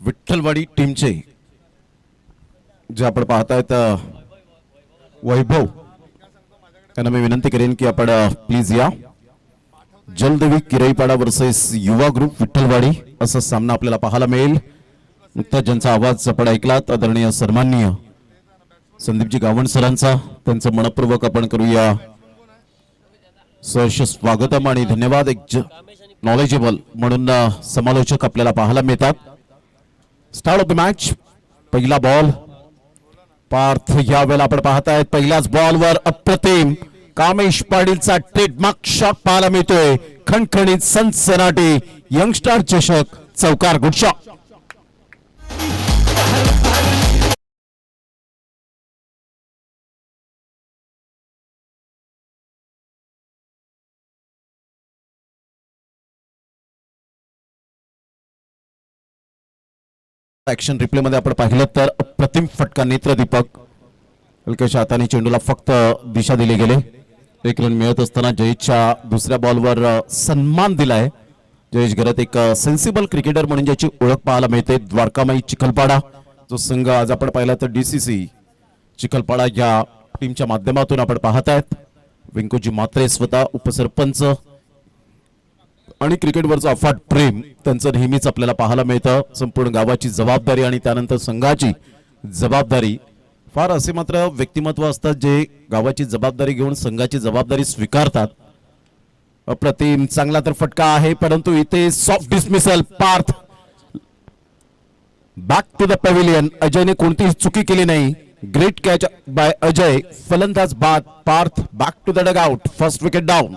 विठ्ठलवाडी टीमचे जे आपण पाहतायत वैभव त्यांना मी विनंती करेन की आपण प्लीज या जलदेवी किरईपाडा वर्सेस युवा ग्रुप विठ्ठलवाडी असा सामना आपल्याला पाहायला मिळेल नुकताच ज्यांचा आवाज आपण ऐकलात आदरणीय सन्माननीय संदीपजी गावण सरांचा त्यांचं मनपूर्वक आपण करूया सहर्ष स्वागतम आणि धन्यवाद एक नॉलेजेबल म्हणून समालोचक आपल्याला पाहायला मिळतात स्टार्ट ऑफ द मॅच पहिला बॉल पार्थ यावेळेला आपण पाहतायत पहिल्याच बॉलवर अप्रतिम कामेश पाटीलचा ट्रेडमार्क शॉट पाहायला मिळतोय खणखणीत सनसनाटी यंगस्टर चषक चौकार गुड शॉट ऍक्शन रिप्ले मध्ये आपण पाहिलं तर अप्रतिम फटका नेत्रदीपक हलक्याच्या हाताने चेंडूला फक्त दिशा दिली गेले एक रन मिळत असताना जयेशच्या दुसऱ्या बॉलवर सन्मान दिलाय जयेश घरात एक सेन्सिबल क्रिकेटर म्हणून ज्याची ओळख पाहायला मिळते द्वारकामाई चिखलपाडा जो संघ आज आपण पाहिला तर डीसीसी चिखलपाडा या टीमच्या माध्यमातून आपण पाहत आहेत व्यंकोजी म्हात्रे स्वतः उपसरपंच आणि क्रिकेटवरचं अफाट प्रेम त्यांचं नेहमीच आपल्याला पाहायला मिळतं संपूर्ण गावाची जबाबदारी आणि त्यानंतर संघाची जबाबदारी फार असे मात्र व्यक्तिमत्व असतात जे गावाची जबाबदारी घेऊन संघाची जबाबदारी स्वीकारतात अप्रतिम चांगला तर फटका आहे परंतु इथे soft dismissal Parth back to the pavilion अजयने कोणतीही चुकी केली नाही ग्रेट कॅच बाय अजय फलंदाज बाद Parth back to the dugout first wicket down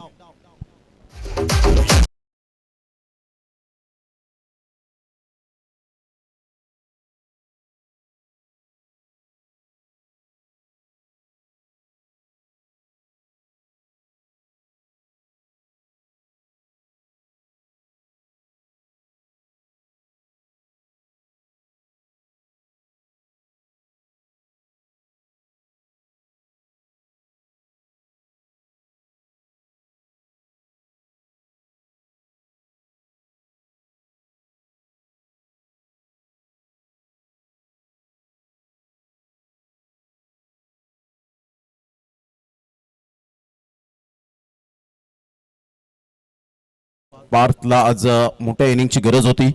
पार्थला आज मोठ्या इनिंगची गरज होती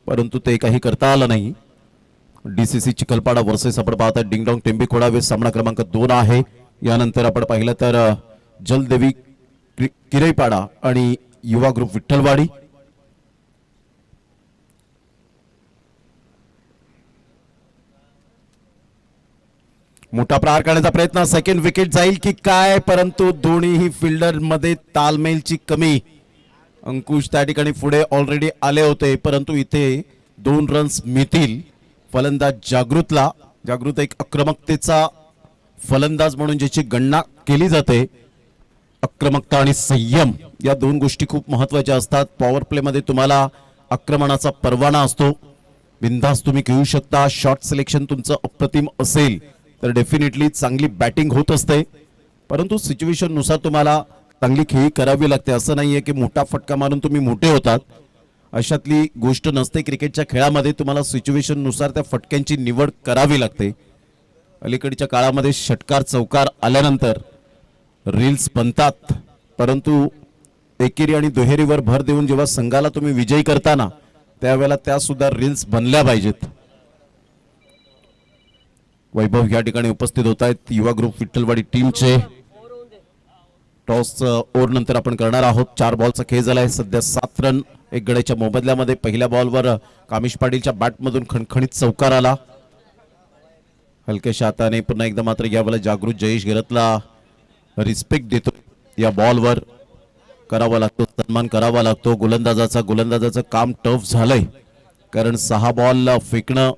परंतु ते काही करता आलं नाही डीसीसी चिखलपाडा वर्सेस आपण पाहता डिंगडॉंग टेंबी खोडावे सामना क्रमांक 2 आहे यानंतर आपण पाहिलं तर जलदेवी किरईपाडा आणि युवा ग्रुप विठ्ठलवाडी मोठा प्रहार करण्याचा प्रयत्न सेकंड विकेट जाईल की काय परंतु दोन्हीही फिल्डर मध्ये तालमेलची कमी अंकुश त्या ठिकाणी पुढे ऑलरेडी आले होते परंतु इथे 2 रन्स मिळतील फलंदाज जागृतला. जागृत एक आक्रमकतेचा फलंदाज म्हणून ज्याची गणना केली जाते. आक्रमकता आणि संयम या दोन गोष्टी खूप महत्वाच्या असतात. पॉवर प्ले मध्ये तुम्हाला आक्रमणाचा परवाना असतो, बिनधास्त तुम्ही घेऊ शकता. शॉट सिलेक्शन तुमचं अप्रतिम असेल तर डेफिनेटली चांगली बॅटिंग होत असते, परंतु सिच्युएशन नुसार तुम्हाला चांगली खेळी करावी लागते. असं नाहीये की मोठा फटका मारून तुम्ही मोठे होतात, अशातली गोष्ट नसते. क्रिकेटच्या खेळामध्ये तुम्हाला सिच्युएशन नुसार त्या फटक्यांची निवड करावी लागते. अलीकडच्या काळामध्ये षटकार चौकार आल्यानंतर रील्स बनतात, परंतु एकेरी आणि दुहेरीवर भर देऊन जेव्हा संघाला तुम्ही विजयी करताना त्यावेळेला त्या सुद्धा रील्स बनल्या पाहिजेत. वैभव या ठिकाणी उपस्थित होत आहेत. युवा ग्रुप विठ्ठलवाडी टीमचे टॉस ओव्हर नंतर आपण करणार आहोत. 4 बॉलचा खेळ झालाय. सध्या 7 रन 1 गड्याच्या मोबदल्यामध्ये. पहिल्या बॉलवर कामिश पाटीलच्या बॅटमधून खणखणीत चौकार आला. हलक्याशा हाताने पुन्हा एकदा मात्र यावेळेला जागृत जयेश गिरतला रिस्पेक्ट देतो. या बॉलवर करावा लागतो, सन्मान करावा लागतो. गोलंदाजाचं काम टफ झालंय, कारण 6 बॉल फेकणं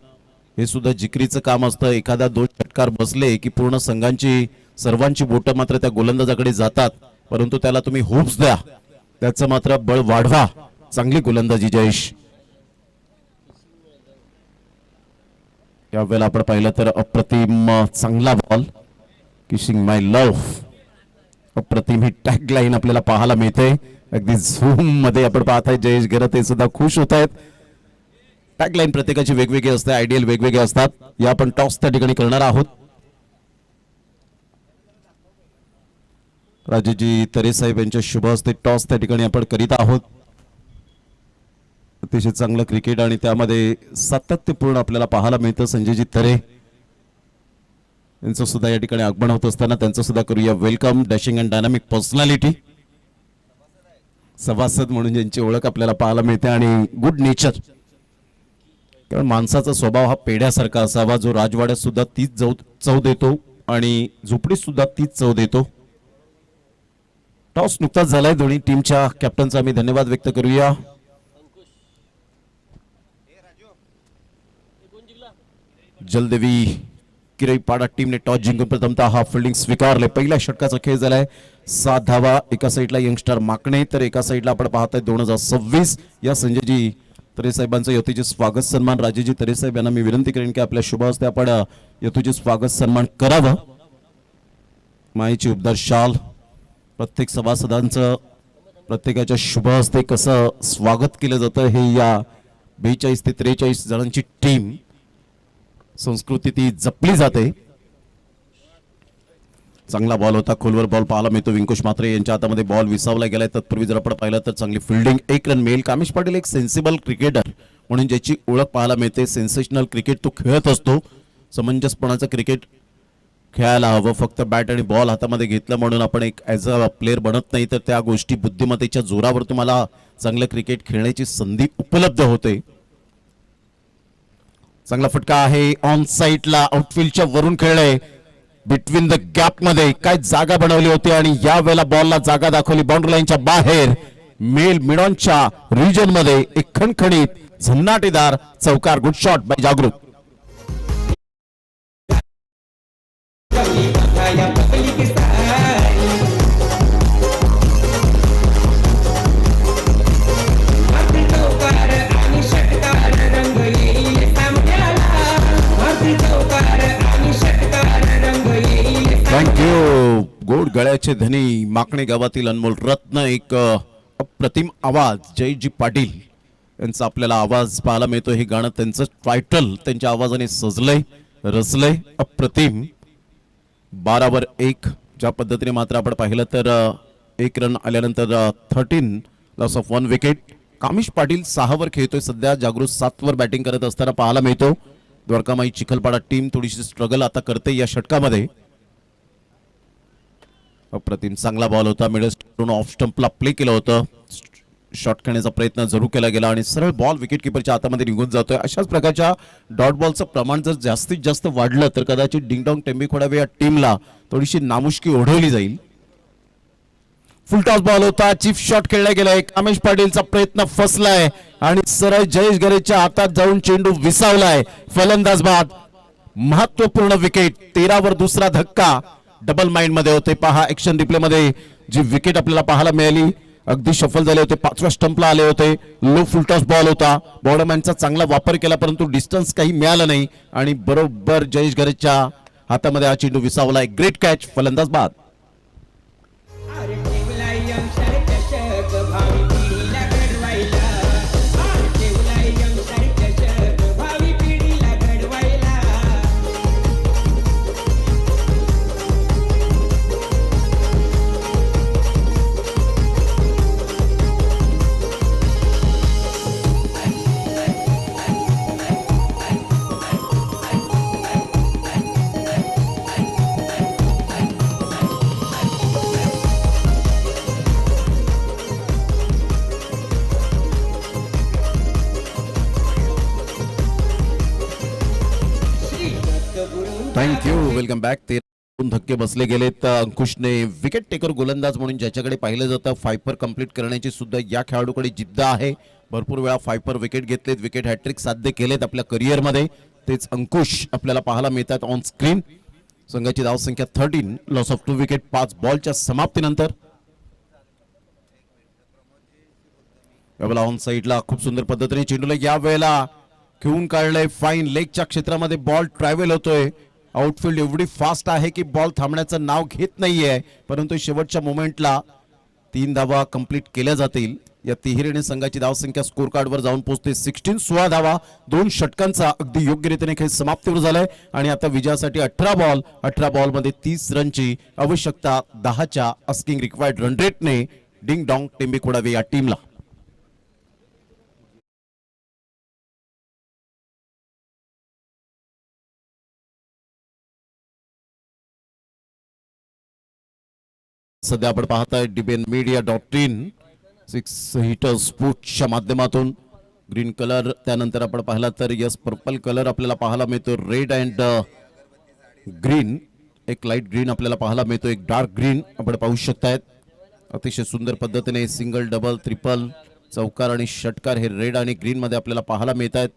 हे सुद्धा जिकरीचं काम असतं. एखादा 2 षटकार बसले की पूर्ण संघांची सर्वांची बोटं मात्र त्या गोलंदाजाकडे जातात, परंतु त्याला तुम्ही होप्स द्या, त्याचं मात्र बळ वाढवा. चांगली गोलंदाजी जयेश. यावेळेला आपण पाहिलं तर अप्रतिम चांगला बॉल. किसिंग माय लव्ह, अप्रतिम ही टॅग लाईन आपल्याला पाहायला मिळते. अगदी झूम मध्ये आपण पाहत आहे जयेश गिरत हे सुद्धा खुश होत आहेत. टॅग लाईन प्रत्येकाची वेगवेगळी असते, आयडियल वेगवेगळे असतात. या आपण टॉस त्या ठिकाणी करणार आहोत. राजेजी तरे साहेब यांच्या शुभ हस्ते टॉस त्या ठिकाणी आपण करीत आहोत. अतिशय चांगलं क्रिकेट आणि त्यामध्ये सातत्यपूर्ण आपल्याला पाहायला मिळतं. संजयजी तरे यांचं सुद्धा या ठिकाणी आगमन होत असताना त्यांचं सुद्धा करूया welcome. Dashing and dynamic personality, सभासद म्हणून ज्यांची ओळख आपल्याला पाहायला मिळते, आणि गुड नेचर. कारण माणसाचा स्वभाव हा पेढ्यासारखा असावा, जो राजवाड्यात सुद्धा तीच चव देतो आणि झोपडीत सुद्धा तीच चव देतो. टॉस नुकताच झालाय. दोन्ही टीमच्या कॅप्टनचा आम्ही धन्यवाद व्यक्त करूया. जलदेवी किरईपाडा टीमने टॉस जिंकून प्रथमतः हा फिल्डिंग स्वीकारले. पहिल्या षटकाचा खेळ झालाय. 7 धावा. एका साईडला यंगस्टर माकणे तर एका साईडला आपण पाहताय 2026 या संजयजी तरे साहेबांचं यथोचित स्वागत सन्मान. राजेजी तरे साहेब यांना मी विनंती करेन की आपल्या शुभ हस्ते आपण यथोचित स्वागत सन्मान करावं. मायेची उबदार शाल प्रत्येक सभासदांचं प्रत्येकाच्या शुभ हस्ते कसं स्वागत केलं जातं हे या 42 ते 43 जणांची टीम संस्कृती ती जपली जाते. चांगला बॉल होता, खोलवर बॉल पाहायला मिळतो. विंकुश म्हात्रे यांच्या हातामध्ये बॉल विसावला गेलाय. तत्पूर्वी जर आपण पाहिलं तर चांगली फिल्डिंग. 1 रन मिळेल. कामिश पाटील एक सेन्सिबल क्रिकेटर म्हणून ज्याची ओळख पाहायला मिळते. सेन्सेशनल क्रिकेट तो खेळत असतो. समंजसपणाचं क्रिकेट खेळायला हवं. फक्त बॅट आणि बॉल हातामध्ये घेतलं म्हणून आपण एक ॲज अ प्लेअर बनत नाही, तर त्या गोष्टी बुद्धिमत्तेच्या जोरावर तुम्हाला चांगलं क्रिकेट खेळण्याची संधी उपलब्ध होते. चांगला फटका आहे. ऑन साईडला आउटफील्डच्या वरून खेळले. बिटवीन द गॅप मध्ये काय जागा बनवली होती आणि या वेळेला बॉलला जागा दाखवली बाउंड्री लाईनच्या बाहेर. मेल मिडॉनच्या रिजन मध्ये एक खणखणीत झन्नाटेदार चौकार. गुड शॉट बाय जागृत. थँक्यू. गोड गळ्याचे धनी माकणे गावातील अनमोल रत्न. एक अप्रतिम आवाज जयजी पाटील यांचा आपल्याला आवाज पाहायला मिळतो. हे गाणं त्यांचं टायटल त्यांच्या आवाजाने सजलंय, रचलंय. अप्रतिम. 12 वर 1 ज्या पद्धतीने मात्र आपण पाहिलं तर 1 रन आल्यानंतर 13 लॉस ऑफ 1 विकेट. कामिश पाटील 6 वर खेळतोय सध्या. जागृत 7 वर बॅटिंग करत असताना पाहायला मिळतो. द्वारकामाई चिखलपाडा टीम थोडीशी स्ट्रगल आता करते या षटकामध्ये. अप्रतिम चांगला बॉल होता. मिडल ऑफ स्टंपला प्ले केलं होतं. शॉट खेळण्याचा प्रयत्न जरूर केला गेला आणि सरळ बॉल विकेट किपरच्या हातामध्ये निघून जातोय. अशाच प्रकारच्या डॉट बॉलचं प्रमाण जर जास्तीत जास्त वाढलं तर कदाचित डिंगडॉंग टेंबी खोडावे या टीमला थोडीशी नामुष्की ओढवली जाईल. फुलटॉस बॉल होता, चीफ शॉट खेळला गेलाय, कामेश पाटीलचा प्रयत्न फसलाय आणि सरळ जयेश गरेच्या हातात जाऊन चेंडू विसावलाय. फलंदाज बाद. महत्वपूर्ण विकेट, 13 वर दुसरा धक्का. डबल माइंड मध्ये होते. पहा ऍक्शन रिप्ले मध्ये जी विकेट आपल्याला पाहायला मिळाली, अगदी शफल झाले होते, 5व्या स्टंपला आले होते. लो फुलटॉस बॉल होता, बॉर्डरमॅनचा चांगला वापर केला परंतु डिस्टन्स काही मिळालं नाही आणि बरोबर जयेश गरेच्या हातामध्ये हा चेंडू विसावलाय. Great catch. फलंदाज बाद. थँक्यू. Welcome back. 13 धक्के बसले गेलेत. अंकुशने विकेट टेकर गोलंदाज म्हणून ज्याच्याकडे पाहिलं जातं फायपर कंप्लीट करण्याची सुद्धा या खेळाडूकडे जिद्द आहे. भरपूर वेळा फायपर विकेट घेतलेत, विकेट हॅट्रिक साध्य केलेत आपल्या करिअरमध्ये. तेच अंकुश आपल्याला पाहायला मिळतात ऑन स्क्रीन. संघाची धावसंख्या 13, लॉस ऑफ 2 विकेट 5 बॉलच्या समाप्तीनंतर. यावेळेला ऑन साईडला खूप सुंदर पद्धतीने चेंडूला या वेळेला घेऊन काढलंय. फाईन लेगच्या क्षेत्रामध्ये बॉल ट्रॅव्हल होतोय. आउटफील्ड एवढी फास्ट आहे की बॉल थांबण्याचं नाव घेत नाहीये, परंतु शेवटच्या मोमेंटला 3 धावा कंप्लीट केल्या जातील. या तिहेरीने संघाची धावसंख्या स्कोर कार्डवर जाऊन पोहोचते 16. 16 धावा 2 षटकांचा अगदी योग्य रीतीने खेळ समाप्तीवर झालाय आणि आता विजयासाठी 18 बॉल मध्ये 30 रनची आवश्यकता. 10च्या अस्किंग रिक्वायर्ड रन रेटने डिंग डॉंग टेंबेखोडावे या टीमला. सध्या आपण पाहताय dbnmedia.in 6 हिटर स्पोर्ट्सच्या माध्यमातून ग्रीन कलर, त्यानंतर आपण पाहिला तर यस पर्पल कलर आपल्याला पाहायला मिळतो. रेड अँड ग्रीन, एक लाईट ग्रीन आपल्याला पाहायला मिळतो, एक डार्क ग्रीन आपण पाहू शकतायत. अतिशय सुंदर पद्धतीने सिंगल, डबल, ट्रिपल, चौकार आणि षटकार हे रेड आणि ग्रीन मध्ये आपल्याला पाहायला मिळत आहेत.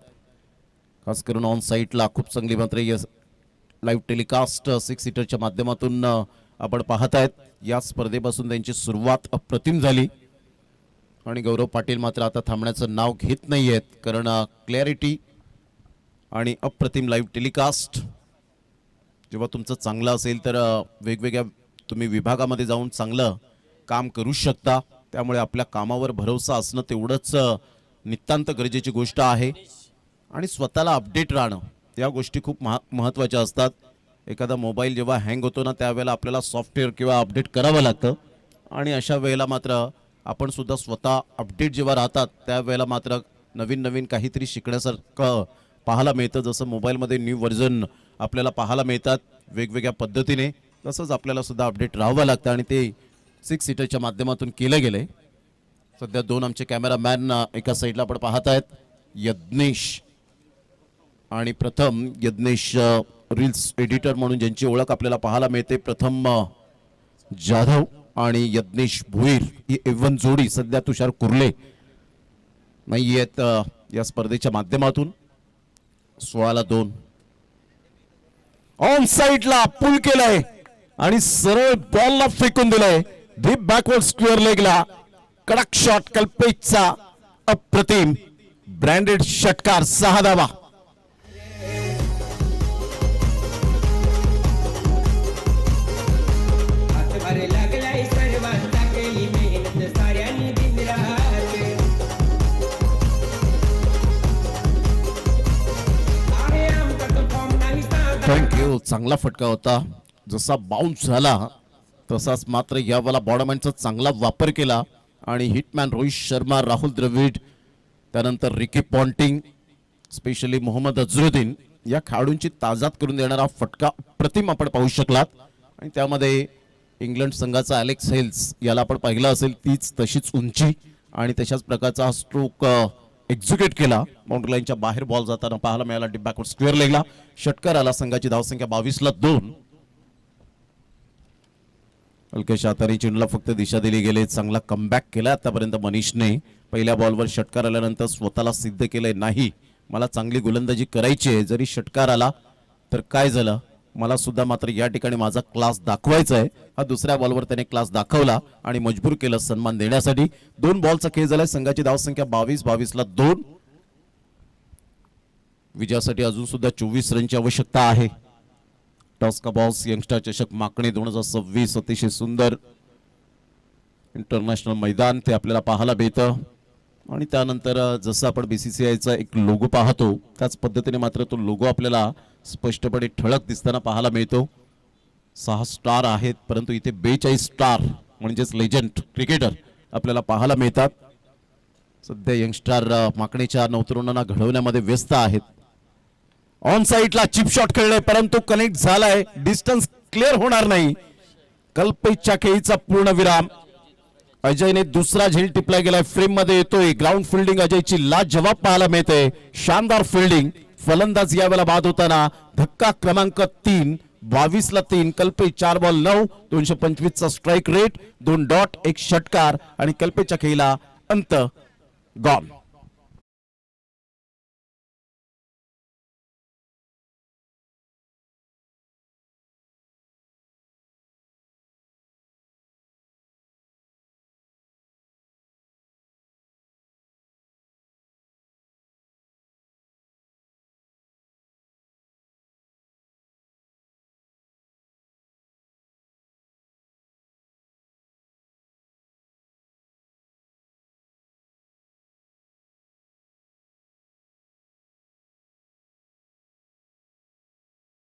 खास करून ऑन साईटला खूप चांगली मात्र यस लाईव्ह टेलिकास्ट 6 हिटरच्या माध्यमातून आपण पाहत आहेत. या स्पर्धेपासून त्यांची सुरुवात अप्रतिम झाली आणि गौरव पाटील मात्र आता थांबण्याचं नाव घेत नाही आहेत, कारण क्लॅरिटी आणि अप्रतिम लाईव्ह टेलिकास्ट जेव्हा तुमचं चांगलं असेल तर वेगवेगळ्या तुम्ही विभागामध्ये जाऊन चांगलं काम करू शकता. त्यामुळे आपल्या कामावर भरोसा असणं तेवढंच नितांत गरजेची गोष्ट आहे आणि स्वतःला अपडेट राहणं या गोष्टी खूप महत्त्वाच्या असतात. एखादा मोबाईल जेव्हा हँग होतो ना त्यावेळेला आपल्याला सॉफ्टवेअर किंवा अपडेट करावं लागतं आणि अशा वेळेला मात्र आपण सुद्धा स्वतः अपडेट जेव्हा राहतात त्यावेळेला मात्र नवीन नवीन काहीतरी शिकण्यासारखं पाहायला मिळतं. जसं मोबाईलमध्ये न्यू व्हर्जन आपल्याला पाहायला मिळतात वेगवेगळ्या पद्धतीने, तसंच आपल्याला सुद्धा अपडेट राहावं लागतं आणि ते 6 सीटरच्या माध्यमातून केलं गेलंय. सध्या 2 आमचे कॅमेरामॅन एका साईडला आपण पाहत आहेत, यज्ञेश आणि प्रथम. यज्ञेश रील्स एडिटर म्हणून ज्यांची ओळख आपल्याला पाहायला मिळते, प्रथम जाधव आणि यज्ञेश भुईर ही एवन जोडी. सध्या तुषार कुर्ले नाही आहेत या स्पर्धेच्या माध्यमातून. 16-2 ऑन साईडला पुल केलाय आणि सरळ बॉलला फेकून दिलाय डीप बॅकवर्ड स्क्वेअर लेगला. कडक शॉट कल्पेशचा, अप्रतिम ब्रँडेड षटकार. 6 धावा. थँक्यू. चांगला फटका होता, जसा बाउन्स झाला तसाच मात्र यावेळेला बॉडमॅनचा चांगला वापर केला आणि हिटमॅन रोहित शर्मा, राहुल द्रविड, त्यानंतर Ricky Ponting, specially Mohammad Azharuddin या खेळाडूंची ताजाद करून देणारा फटका प्रतिम आपण पाहू शकलात. आणि त्यामध्ये इंग्लंड संघाचा अलेक्स हेल्स याला आपण पाहिलं असेल, तीच तशीच उंची आणि तशाच प्रकारचा स्ट्रोक एक्झिक्यूट केला. बाउंड्री लाईनच्या बाहेर बॉल जाताना पाहायला मिळाला डीप बॅकवर्ड स्क्वेअर लेगला. षटकार आला. संघाची धावसंख्या 22-2. अल्केश आतारी चेंडूला फक्त दिशा दिली गेली. चांगला कमबॅक केला आतापर्यंत मनीषने. पहिल्या बॉलवर षटकार आल्यानंतर स्वतःला सिद्ध केलंय, नाही मला चांगली गोलंदाजी करायची आहे, जरी षटकार आला तर काय झालं, मला सुद्धा मात्र या ठिकाणी माझा क्लास दाखवायचा आहे. हा दुसऱ्या बॉलवर त्याने क्लास दाखवला आणि मजबूर केलं सन्मान देण्यासाठी. 2 बॉलचा खेळ झालाय. संघाची धावसंख्या 22-22ला 2. विजयासाठी अजून सुद्धा 24 रनची आवश्यकता आहे. टॉस का बॉस यंगस्टर चषक माकणे 2026 अतिशय सुंदर इंटरनॅशनल मैदान ते आपल्याला पाहायला मिळतं. आणि त्यानंतर जसं आपण BCCIचा एक लोगो पाहतो त्याच पद्धतीने मात्र तो लोगो आपल्याला स्पष्टपणे ठळक दिसताना पाहायला मिळतो. 6 स्टार आहेत, परंतु इथे 42 स्टार म्हणजेच लेजंड क्रिकेटर आपल्याला पाहायला मिळतात. सध्या यंगस्टर माकणेच्या नवतरुणांना घडवण्यामध्ये व्यस्त आहेत. ऑन साइडला चिप शॉट खेळले, परंतु कनेक्ट झालाय, डिस्टन्स क्लिअर होणार नाही. कल्पेशच्या खेळीचा पूर्ण विराम. अजयने दुसरा झेल टिपला गेलाय, फ्रेम मध्ये येतोय. ग्राउंड फिल्डिंग अजयची लाजवाब पाहायला मिळते. शानदार फिल्डिंग. फलंदाज यावेळेला बाद होताना धक्का क्रमांक 3. 22ला 3. कल्पेश 4 बॉल 9. 225चा स्ट्राईक रेट. 2 डॉट 1 षटकार आणि कल्पेशच्या खेळीला अंत. गॉन.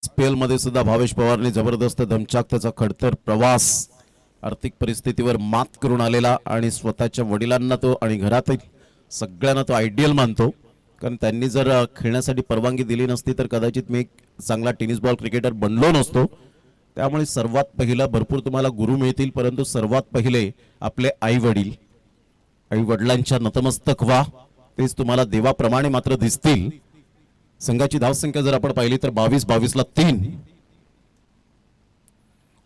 स्पेल मध्ये सुद्धा भावेश पवारने जबरदस्त दमछाक, त्याचा खडतर प्रवास, आर्थिक परिस्थितीवर मात करून आलेला आणि स्वतःच्या वडिलांना तो आणि घरातील सगळ्यांना तो आयडियल मानतो. कारण त्यांनी जर खेळण्यासाठी परवानगी दिली नसती तर कदाचित मी एक चांगला टेनिस बॉल क्रिकेटर बनलो नसतो. त्यामुळे सर्वात पहिला भरपूर तुम्हाला गुरु मिळतील, परंतु सर्वात पहिले आपले आई वडील, आई वडिलांच्या नतमस्तक व्हा, तेच तुम्हाला देवाप्रमाणे मात्र दिसतील. संघाची धावसंख्या जर आपण पाहिली तर 22-22ला 3.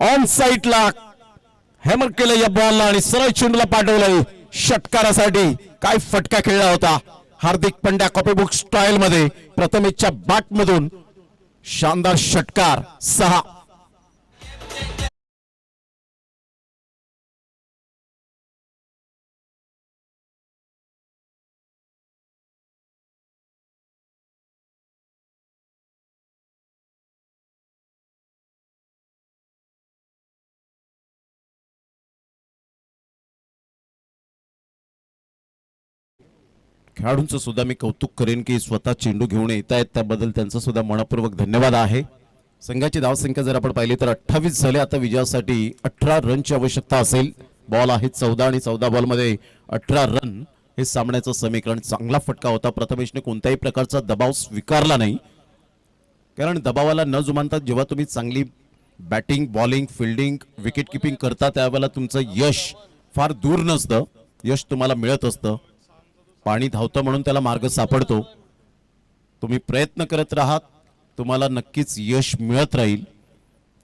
ऑन साइडला हॅमर केलं या बॉलला आणि सरळ चेंडूला पाठवलंय षटकारासाठी. काय फटका खेळला होता. हार्दिक पंड्या कॉपीबुक स्टाईल मध्ये प्रथमेशच्या बॅट मधून शानदार षटकार. 6. खेळाडूंचं सुद्धा मी कौतुक करेन की स्वतः चेंडू घेऊन येत आहेत, त्याबद्दल त्यांचं सुद्धा मनपूर्वक धन्यवाद आहे. संघाची धावसंख्या जर आपण पाहिली तर 28 झाले. आता विजयासाठी 18 रनची आवश्यकता असेल. बॉल आहे 14 आणि 14 बॉलमध्ये 18 रन हे सामन्याचं समीकरण. चांगला फटका होता. प्रथमेशने कोणत्याही प्रकारचा दबाव स्वीकारला नाही, कारण दबावाला न जुमानता जेव्हा तुम्ही चांगली batting, bowling, fielding, wicket keeping करता त्यावेळेला तुमचं यश फार दूर नसतं. यश तुम्हाला मिळत असतं. पाणी धावतं म्हणून त्याला मार्ग सापडतो. तुम्ही प्रयत्न करत राहात, तुम्हाला नक्कीच यश मिळत राहील.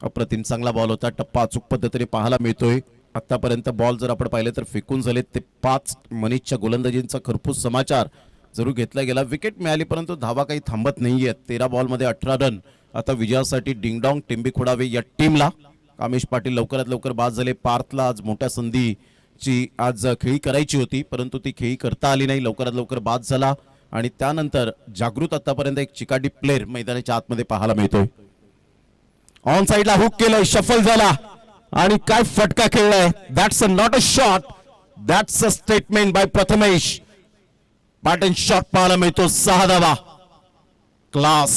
अप्रतिम चांगला बॉल होता. टप्पा अचूक पद्धतीने पाहायला मिळतोय. आतापर्यंत बॉल जर आपण पाहिले तर फेकून झालेत ते 5. मनीषच्या गोलंदाजींचा खरपूस समाचार जरूर घेतला गेला. विकेट मिळाली परंतु धावा काही थांबत नाहीयेत. 13 बॉलमध्ये 18 रन. आता विजयासाठी डिंगडॉंग टिंबी खोडावे या टीमला. कामेश पाटील लवकरात लवकर बाद झाले. पार्थला आज मोठ्या संधीची आज खेळी करायची होती, परंतु ती खेळी करता आली नाही. लवकरात लवकर बाद झाला आणि त्यानंतर जागृत आतापर्यंत एक चिकाटी प्लेअर मैदानाच्या आतमध्ये पाहायला मिळतोय. ऑन साइडला हुक केलंय, शफल झाला आणि काय फटका खेळलाय. That's not a shot, that's a statement by Prathamesh. Pattern shot पाहायला मिळतो. 6 धावा. क्लास.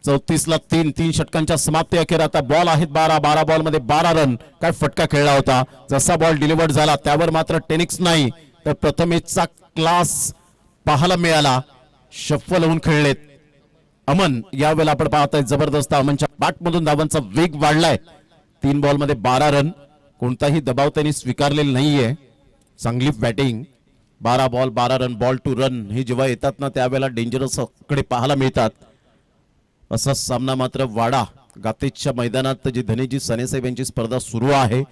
34ला 3. 3 षटकांच्या समाप्ती अखेर. आता बॉल आहेत 12 बॉल मध्ये 12 रन. काय फटका खेळला होता. जसा बॉल डिलिव्हर्ड झाला त्यावर मात्र टेनिक्स नाही तर प्रथमेशचा क्लास पाहायला मिळाला. शफल होऊन खेळलेत. अमन यावेळेला आपण पाहताय जबरदस्त. अमनच्या बॅटमधून धावांचा वेग वाढलाय. 3 बॉल मध्ये 12 रन. कोणताही दबाव त्यांनी स्वीकारलेला नाहीये. चांगली batting. 12 ball 12 run. Ball two run हे जेव्हा येतात ना त्यावेळेला डेंजरस कडे पाहायला मिळतात. असा सामना मात्र वाडा गातेजच्या मैदानात जी धनेजी सानेसाहेब यांची स्पर्धा सुरू आहे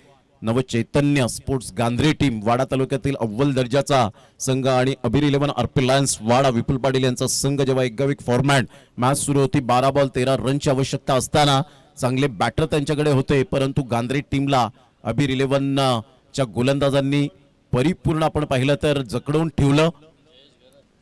नवचैतन्य स्पोर्ट्स गांधरी टीम वाडा तालुक्यातील अव्वल दर्जाचा संघ आणि अबीर 11 आरपी लायन्स वाडा विपुल पाटील यांचा संघ जेव्हा एकगाविक फॉर्मॅट मॅच सुरू होती 12 बॉल 13 रनची आवश्यकता असताना चांगले बॅटर त्यांच्याकडे होते, परंतु गांधरी टीमला अबीर 11 च्या गोलंदाजांनी परिपूर्ण आपण पाहिलं तर जकडवून ठेवलं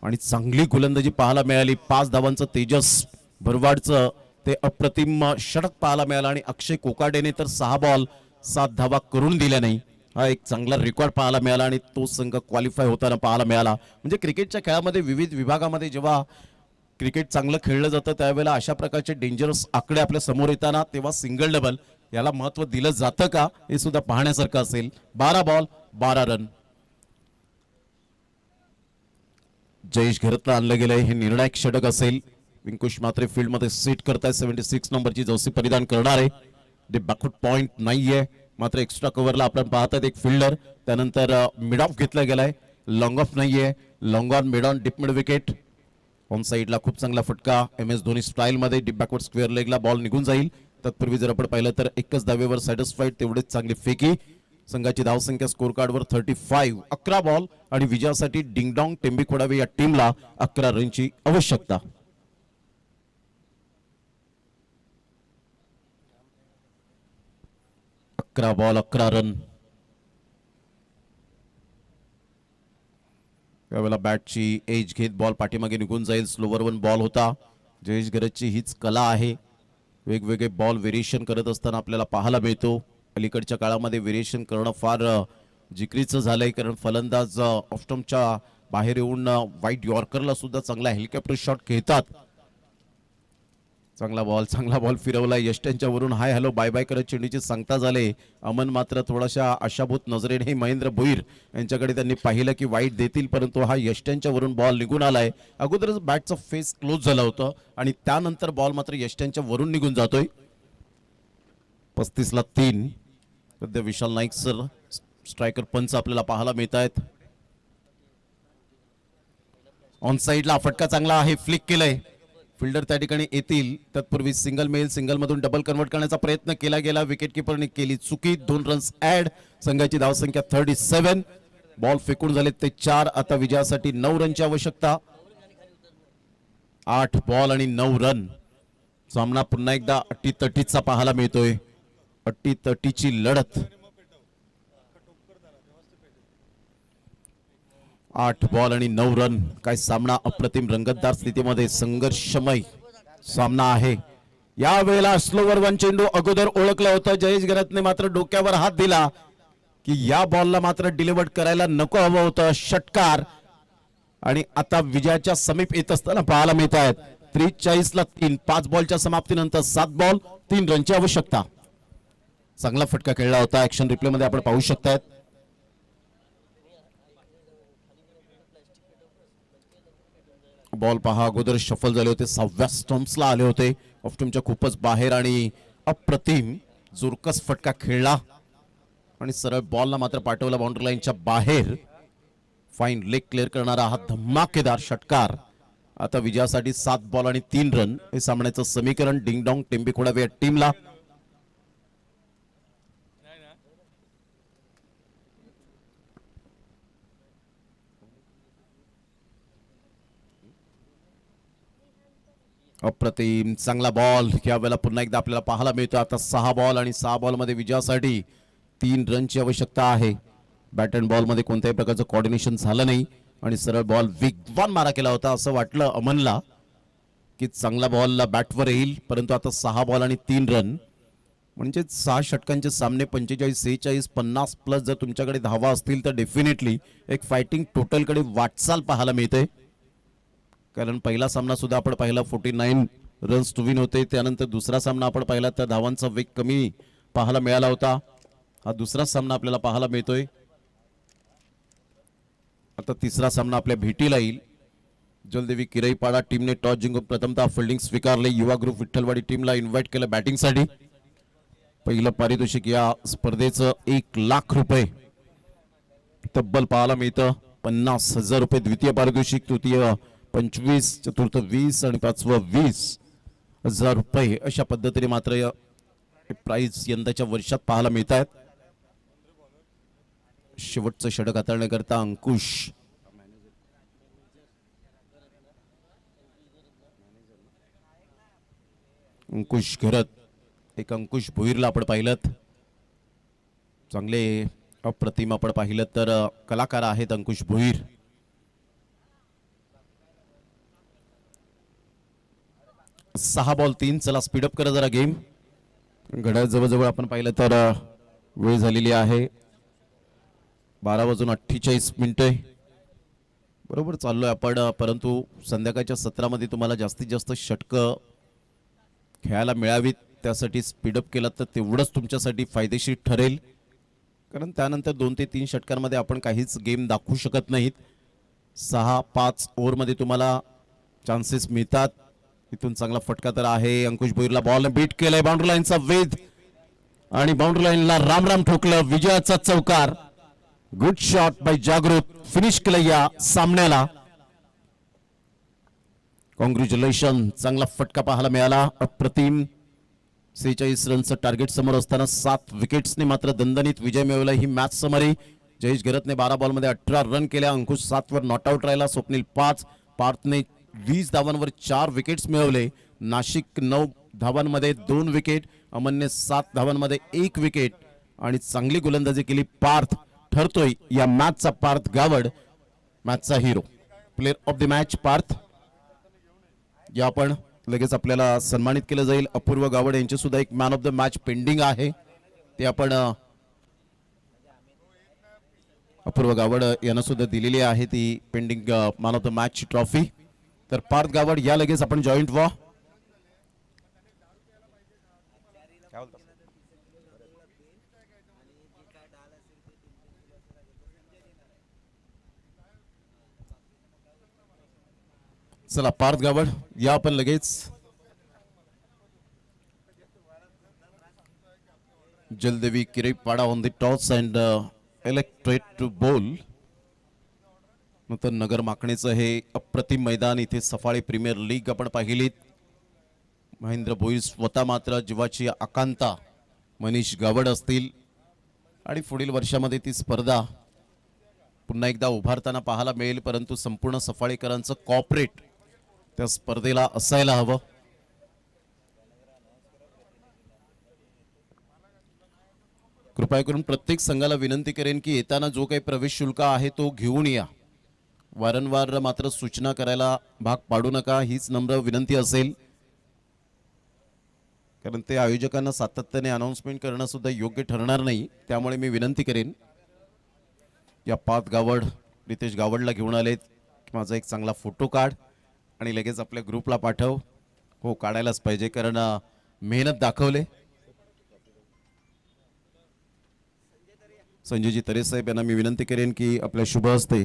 आणि चांगली गोलंदाजी पाहायला मिळाली. 5 धावांचं तेजस भरवाडचं ते अप्रतिम षटक पाहायला मिळालं आणि अक्षय कोकाटेने तर 6 बॉल 7 धावा करून दिल्या नाही. हा एक चांगला रेकॉर्ड पाहायला मिळाला आणि तो संघ क्वालिफाय होताना पाहायला मिळाला. म्हणजे क्रिकेटच्या खेळामध्ये विविध विभागामध्ये जेव्हा क्रिकेट चांगलं खेळलं जातं त्यावेळेला अशा प्रकारचे डेंजरस आकडे आपल्या समोर येताना तेव्हा सिंगल डबल याला महत्व दिलं जातं का हे सुद्धा पाहण्यासारखं असेल. 12 बॉल 12 रन जयेश घरतला आणलं गेलंय, हे निर्णायक षटक असेल. विंकुश मात्रे फील्ड मध्ये सेट करताय 76 नंबरची जर्सी परिधान करणार आहे. ते बॅकफुट पॉइंट नाहीये, मात्र एक्स्ट्रा कव्हरला आपण पाहतात एक फिल्डर. त्यानंतर मिड ऑफ घेतला गेलाय, लॉंग ऑफ नाहीये, long on mid on deep mid wicket. On साइडला खूप चांगला फटका MS धोनी स्टाईल मध्ये डिप बॅकवर्ड स्क्वेअर लेगला बॉल निघून जाईल. तत्पूर्वी जर आपण पाहिलं तर एकच धावेवर सॅटिस्फाईड, तेवढेच चांगली फेकी. संघाची धावसंख्या स्कोर कार्डवर 35. 11 बॉल आणि विजयासाठी डिंगडॉंग टेंबी खोडावे या टीमला 11 रनची आवश्यकता. Ball 11 run. यावेळेला बॅटची एज घेत बॉल पाठीमागे निघून जाईल. स्लोवर 1 बॉल होता. जयेश गरजची हीच कला आहे, वेगवेगळे बॉल व्हेरिएशन करत असताना आपल्याला पाहायला मिळतो. अलीकडच्या काळामध्ये व्हेरिएशन करणं फार जिकरीचं झालंय, कारण फलंदाज ऑफस्टम्पच्या बाहेर येऊन वाईट यॉर्करला सुद्धा चांगला हेलिकॉप्टर शॉट खेळतात. चांगला बॉल फिरवला यष्ट्यांच्या वरून हाय हॅलो बाय बाय करत चेंडूची सांगता झाले. अमन मात्र थोडाशा आशाभूत नजरेने महेंद्र भोईर यांच्याकडे त्यांनी पाहिलं की वाईट देतील, परंतु हा यष्ट्यांच्या वरून बॉल निघून आलाय. अगोदरच बॅटचं फेस क्लोज झालं होतं आणि त्यानंतर बॉल मात्र यष्ट्यांच्या वरून निघून जातोय. 35 ला 3. सध्या विशाल नाईक सर स्ट्रायकर पंच आपल्याला पाहायला मिळत आहेत. ऑन साइडला फटका चांगला आहे, फ्लिक केलंय, फिल्डर त्या ठिकाणी येतील. तत्पूर्वी सिंगल मेल सिंगल मधून डबल कन्वर्ट करण्याचा प्रयत्न केला गेला, विकेट किपरने केली चुकी. 2 रन्स ऍड. संघाची धावसंख्या 37. बॉल फेकून झाले ते 4. आता विजयासाठी 9 रनची आवश्यकता. 8 बॉल आणि 9 रन. सामना पुन्हा एकदा अटीतटीचा पाहायला मिळतोय. अटीतटीची लढत. 8 बॉल आणि 9 रन. काय सामना अप्रतिम रंगतदार स्थितीमध्ये संघर्षमय सामना आहे. या वेळेला स्लोवर 1 चेंडू अगोदर ओळखलं होतं. जयेश गरतने मात्र डोक्यावर हात दिला की या बॉलला मात्र डिलिव्हर करायला नको हवं होतं. षटकार आणि आता विजयाच्या समीप येत असताना पाहायला मिळत आहेत. 43 ला 3. 5 बॉलच्या समाप्तीनंतर 7 बॉल 3 रनची आवश्यकता. चांगला फटका खेळला होता. ऍक्शन रिप्ले मध्ये आपण पाहू शकतायत. बॉल पहा अगोदर शफल झाले होते, 6व्या स्टम्प्सला आले होते. ऑफस्टम्पच्या खूपच बाहेर आणि अप्रतिम जोरकस फटका खेळला आणि सरळ बॉलला मात्र पाठवला बाउंड्री लाईनच्या बाहेर. फाईन लेग क्लिअर करणारा हा धमाकेदार षटकार. आता विजयासाठी 7 बॉल आणि 3 रन हे सामन्याचं समीकरण डिंगडॉंग टेंबी खोडावे या टीमला. अप्रतिम चांगला बॉल यावेळेला पुन्हा एकदा आपल्याला पाहायला मिळतो. आता 6 बॉल आणि 6 बॉल मध्ये विजयासाठी 3 रनची आवश्यकता आहे. बॅट अँड बॉल मध्ये कोणत्याही प्रकारचं कोऑर्डिनेशन झालं नाही आणि सरळ बॉल वेगवान मारा केला होता. असं वाटलं अमनला की चांगला बॉल बॅटवर येईल, परंतु आता 6 बॉल आणि 3 रन म्हणजे 6 षटकांचे सामने 45 46 50 प्लस जर तुमच्याकडे धावा असतील तर डेफिनेटली एक फायटिंग टोटलकडे वाटचाल पाहायला मिळते. कारण पहिला सामना सुद्धा आपण पाहिला 49 रन्स टू विन होते. त्यानंतर दुसरा सामना आपण पाहिला तर धावांचा वेग कमी पाहायला मिळाला होता. हा दुसरा सामना आपल्याला पाहायला मिळतोय. आता तिसरा सामना आपल्या भेटीला येईल. जलदेवी किरईपाडा टीमने टॉस जिंकून प्रथमतः फिल्डिंग स्वीकारले. युवा ग्रुप विठ्ठलवाडी टीमला इन्व्हाइट केलं बॅटिंगसाठी. पहिलं पारितोषिक या स्पर्धेचं 1 लाख रुपये तब्बल पाहायला मिळतं. 50,000 रुपये द्वितीय पारितोषिक, तृतीय 25, चतुर्थ 20 आणि पाचवं 20,000 रुपये अशा पद्धतीने मात्र प्राइज यंदाच्या वर्षात पाहायला मिळत आहेत. शेवटचं षटक हाताळण्याकरता अंकुश. अंकुश घरत, एक अंकुश भोईरला आपण पाहिलं, चांगले अप्रतिम आपण पाहिलं तर कलाकार आहेत अंकुश भोईर. सहा बॉल 3. चला स्पीडअप करा जरा गेम. घड्याळ जवळजवळ आपण पाहिलं तर वेळ झालेली आहे 12:48 बरोबर चाललोय आपण. परंतु संध्याकाळच्या सत्रामध्ये तुम्हाला जास्तीत जास्त षटकं खेळायला मिळावीत, त्यासाठी स्पीडअप केला तर तेवढंच तुमच्यासाठी फायदेशीर ठरेल. कारण त्यानंतर 2 ते 3 षटकांमध्ये आपण काहीच गेम दाखवू शकत नाहीत. 6-5 ओव्हरमध्ये तुम्हाला चान्सेस मिळतात. इथून चांगला फटका तर आहे. अंकुश भोईरला बॉल बीट केलाय, बाउंड्री लाईनचा वेध आणि बाउंड्री लाईनला राम राम ठोकलं. विजयाचा चौकार. गुड शॉट बाय जागृत. फिनिश केलं या सामन्याला. कॉंग्रॅच्युलेशन. चांगला फटका पाहायला मिळाला. अप्रतिम 46 रनचं टार्गेट समोर असताना 7 विकेट्सने मात्र दणदणीत विजय मिळवला ही मॅच समरी. जयेश घरतने 12 बॉलमध्ये 18 रन केल्या. अंकुश 7 वर नॉट आउट राहिला. स्वप्नील 5. पार्थने 20 धावांवर 4 विकेट्स मिळवले. नाशिक 9 धावांमध्ये 2 विकेट. अमनने 7 धावांमध्ये 1 विकेट आणि चांगली गोलंदाजी केली. पार्थ ठरतोय या मॅचचा पार्थ गावड मॅचचा hero. Player of the match Parth. या आपण लगेच आपल्याला सन्मानित केलं जाईल. अपूर्व गावड यांचे सुद्धा एक man of the match pending आहे, ते आपण अपूर्व गावड यांना सुद्धा दिलेली आहे ती pending man of the match trophy. तर पार्थ गावड या लगेच आपण जॉईंट व्हा. चला पार्थ गावड या आपण लगेच. Jaldevi Kirepada on the toss and elected to bowl. नंतर नगर माकणेचं हे अप्रतिम मैदान. इथे सफाळे प्रीमियर लीग आपण पाहिलीत. महेंद्र भोईर स्वतः मात्र जीवाची आकांता मनीष गावड असतील आणि पुढील वर्षामध्ये ती स्पर्धा पुन्हा एकदा उभारताना पाहायला मिळेल. परंतु संपूर्ण सफाळेकरांचं कॉर्पोरेट त्या स्पर्धेला असायला हवं. कृपया करून प्रत्येक संघाला विनंती करेन की येताना जो काही प्रवेश शुल्क आहे तो घेऊन या. वारंवार मात्र सूचना करायला भाग पाडू नका, हीच नम्र विनंती असेल. कारण ते आयोजकांना सातत्याने अनाउन्समेंट करणं सुद्धा योग्य ठरणार नाही. त्यामुळे मी विनंती करेन. या पार्थ गावड रितेश गावडला घेऊन आलेत. माझा एक चांगला फोटो काढ आणि लगेच आपल्या ग्रुपला पाठव. हो काढायलाच पाहिजे कारण मेहनत दाखवले. संजयजी तरे साहेब यांना मी विनंती करेन की आपल्या शुभ हस्ते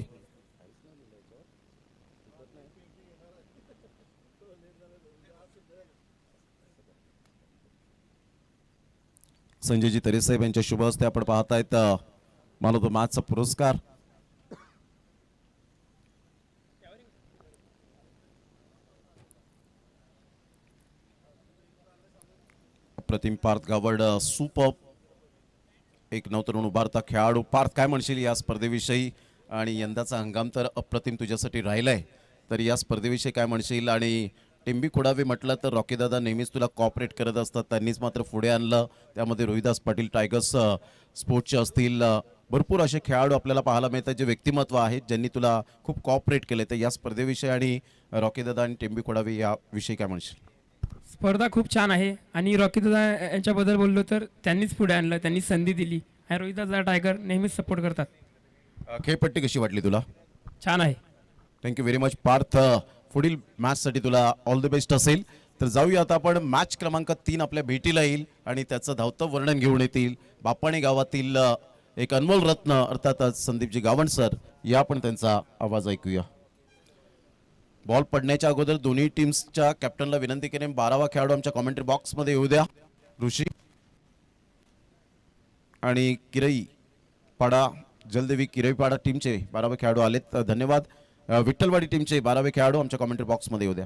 संजयजी तरे साहेब यांच्या शुभ हस्ते आपण पाहतायत मॅन ऑफ द मॅचचा पुरस्कार. अप्रतिम पार्थ गावड सुपर एक नवतरुण उभारता खेळाडू. पार्थ काय म्हणशील या स्पर्धेविषयी आणि यंदाचा हंगाम तर अप्रतिम तुझ्यासाठी राहिलाय, तर या स्पर्धेविषयी काय म्हणशील? आणि टिंबी खोडावे म्हटलं तर रॉकी दादा नेहमीच तुला कॉपरेट करत असतात, त्यांनीच मात्र पुढे आणलं. त्यामध्ये रोहिदास पाटील टायगर्स स्पोर्ट्सचे असतील, भरपूर असे खेळाडू आपल्याला पाहायला मिळतात जे व्यक्तिमत्व आहेत ज्यांनी तुला खूप कॉपरेट केले. तर या स्पर्धेविषयी आणि रॉकी दादा आणि टिंबी खोडावे याविषयी काय म्हणशील? स्पर्धा खूप छान आहे आणि रॉकी दादा यांच्याबद्दल बोललो तर त्यांनीच पुढे आणलं, त्यांनी संधी दिली आणि रोहित दादा टायगर नेहमीच सपोर्ट करतात. खेळपट्टी कशी वाटली तुला? छान आहे. Thank you very much Parth. पुढील मॅचसाठी तुला ऑल द बेस्ट असेल. तर जाऊया आता आपण मॅच क्रमांक 3 आपल्या भेटीला येईल आणि त्याचं धावतं वर्णन घेऊन येतील बापाणे गावातील एक अनमोल रत्न अर्थातच संदीपजी गावंड सर. या आपण त्यांचा आवाज ऐकूया. बॉल पडण्याच्या अगोदर दोन्ही टीम्सच्या कॅप्टनला विनंती करेन 12वा खेळाडू आमच्या कॉमेंट्री बॉक्समध्ये येऊ द्या. ऋषी आणि किरई पाडा जलदेवी किरईपाडा टीमचे 12वे खेळाडू आलेत, धन्यवाद. विठ्ठलवाडी टीमचे 12वे खेळाडू आमच्या कॉमेंट्री बॉक्समध्ये येऊ द्या.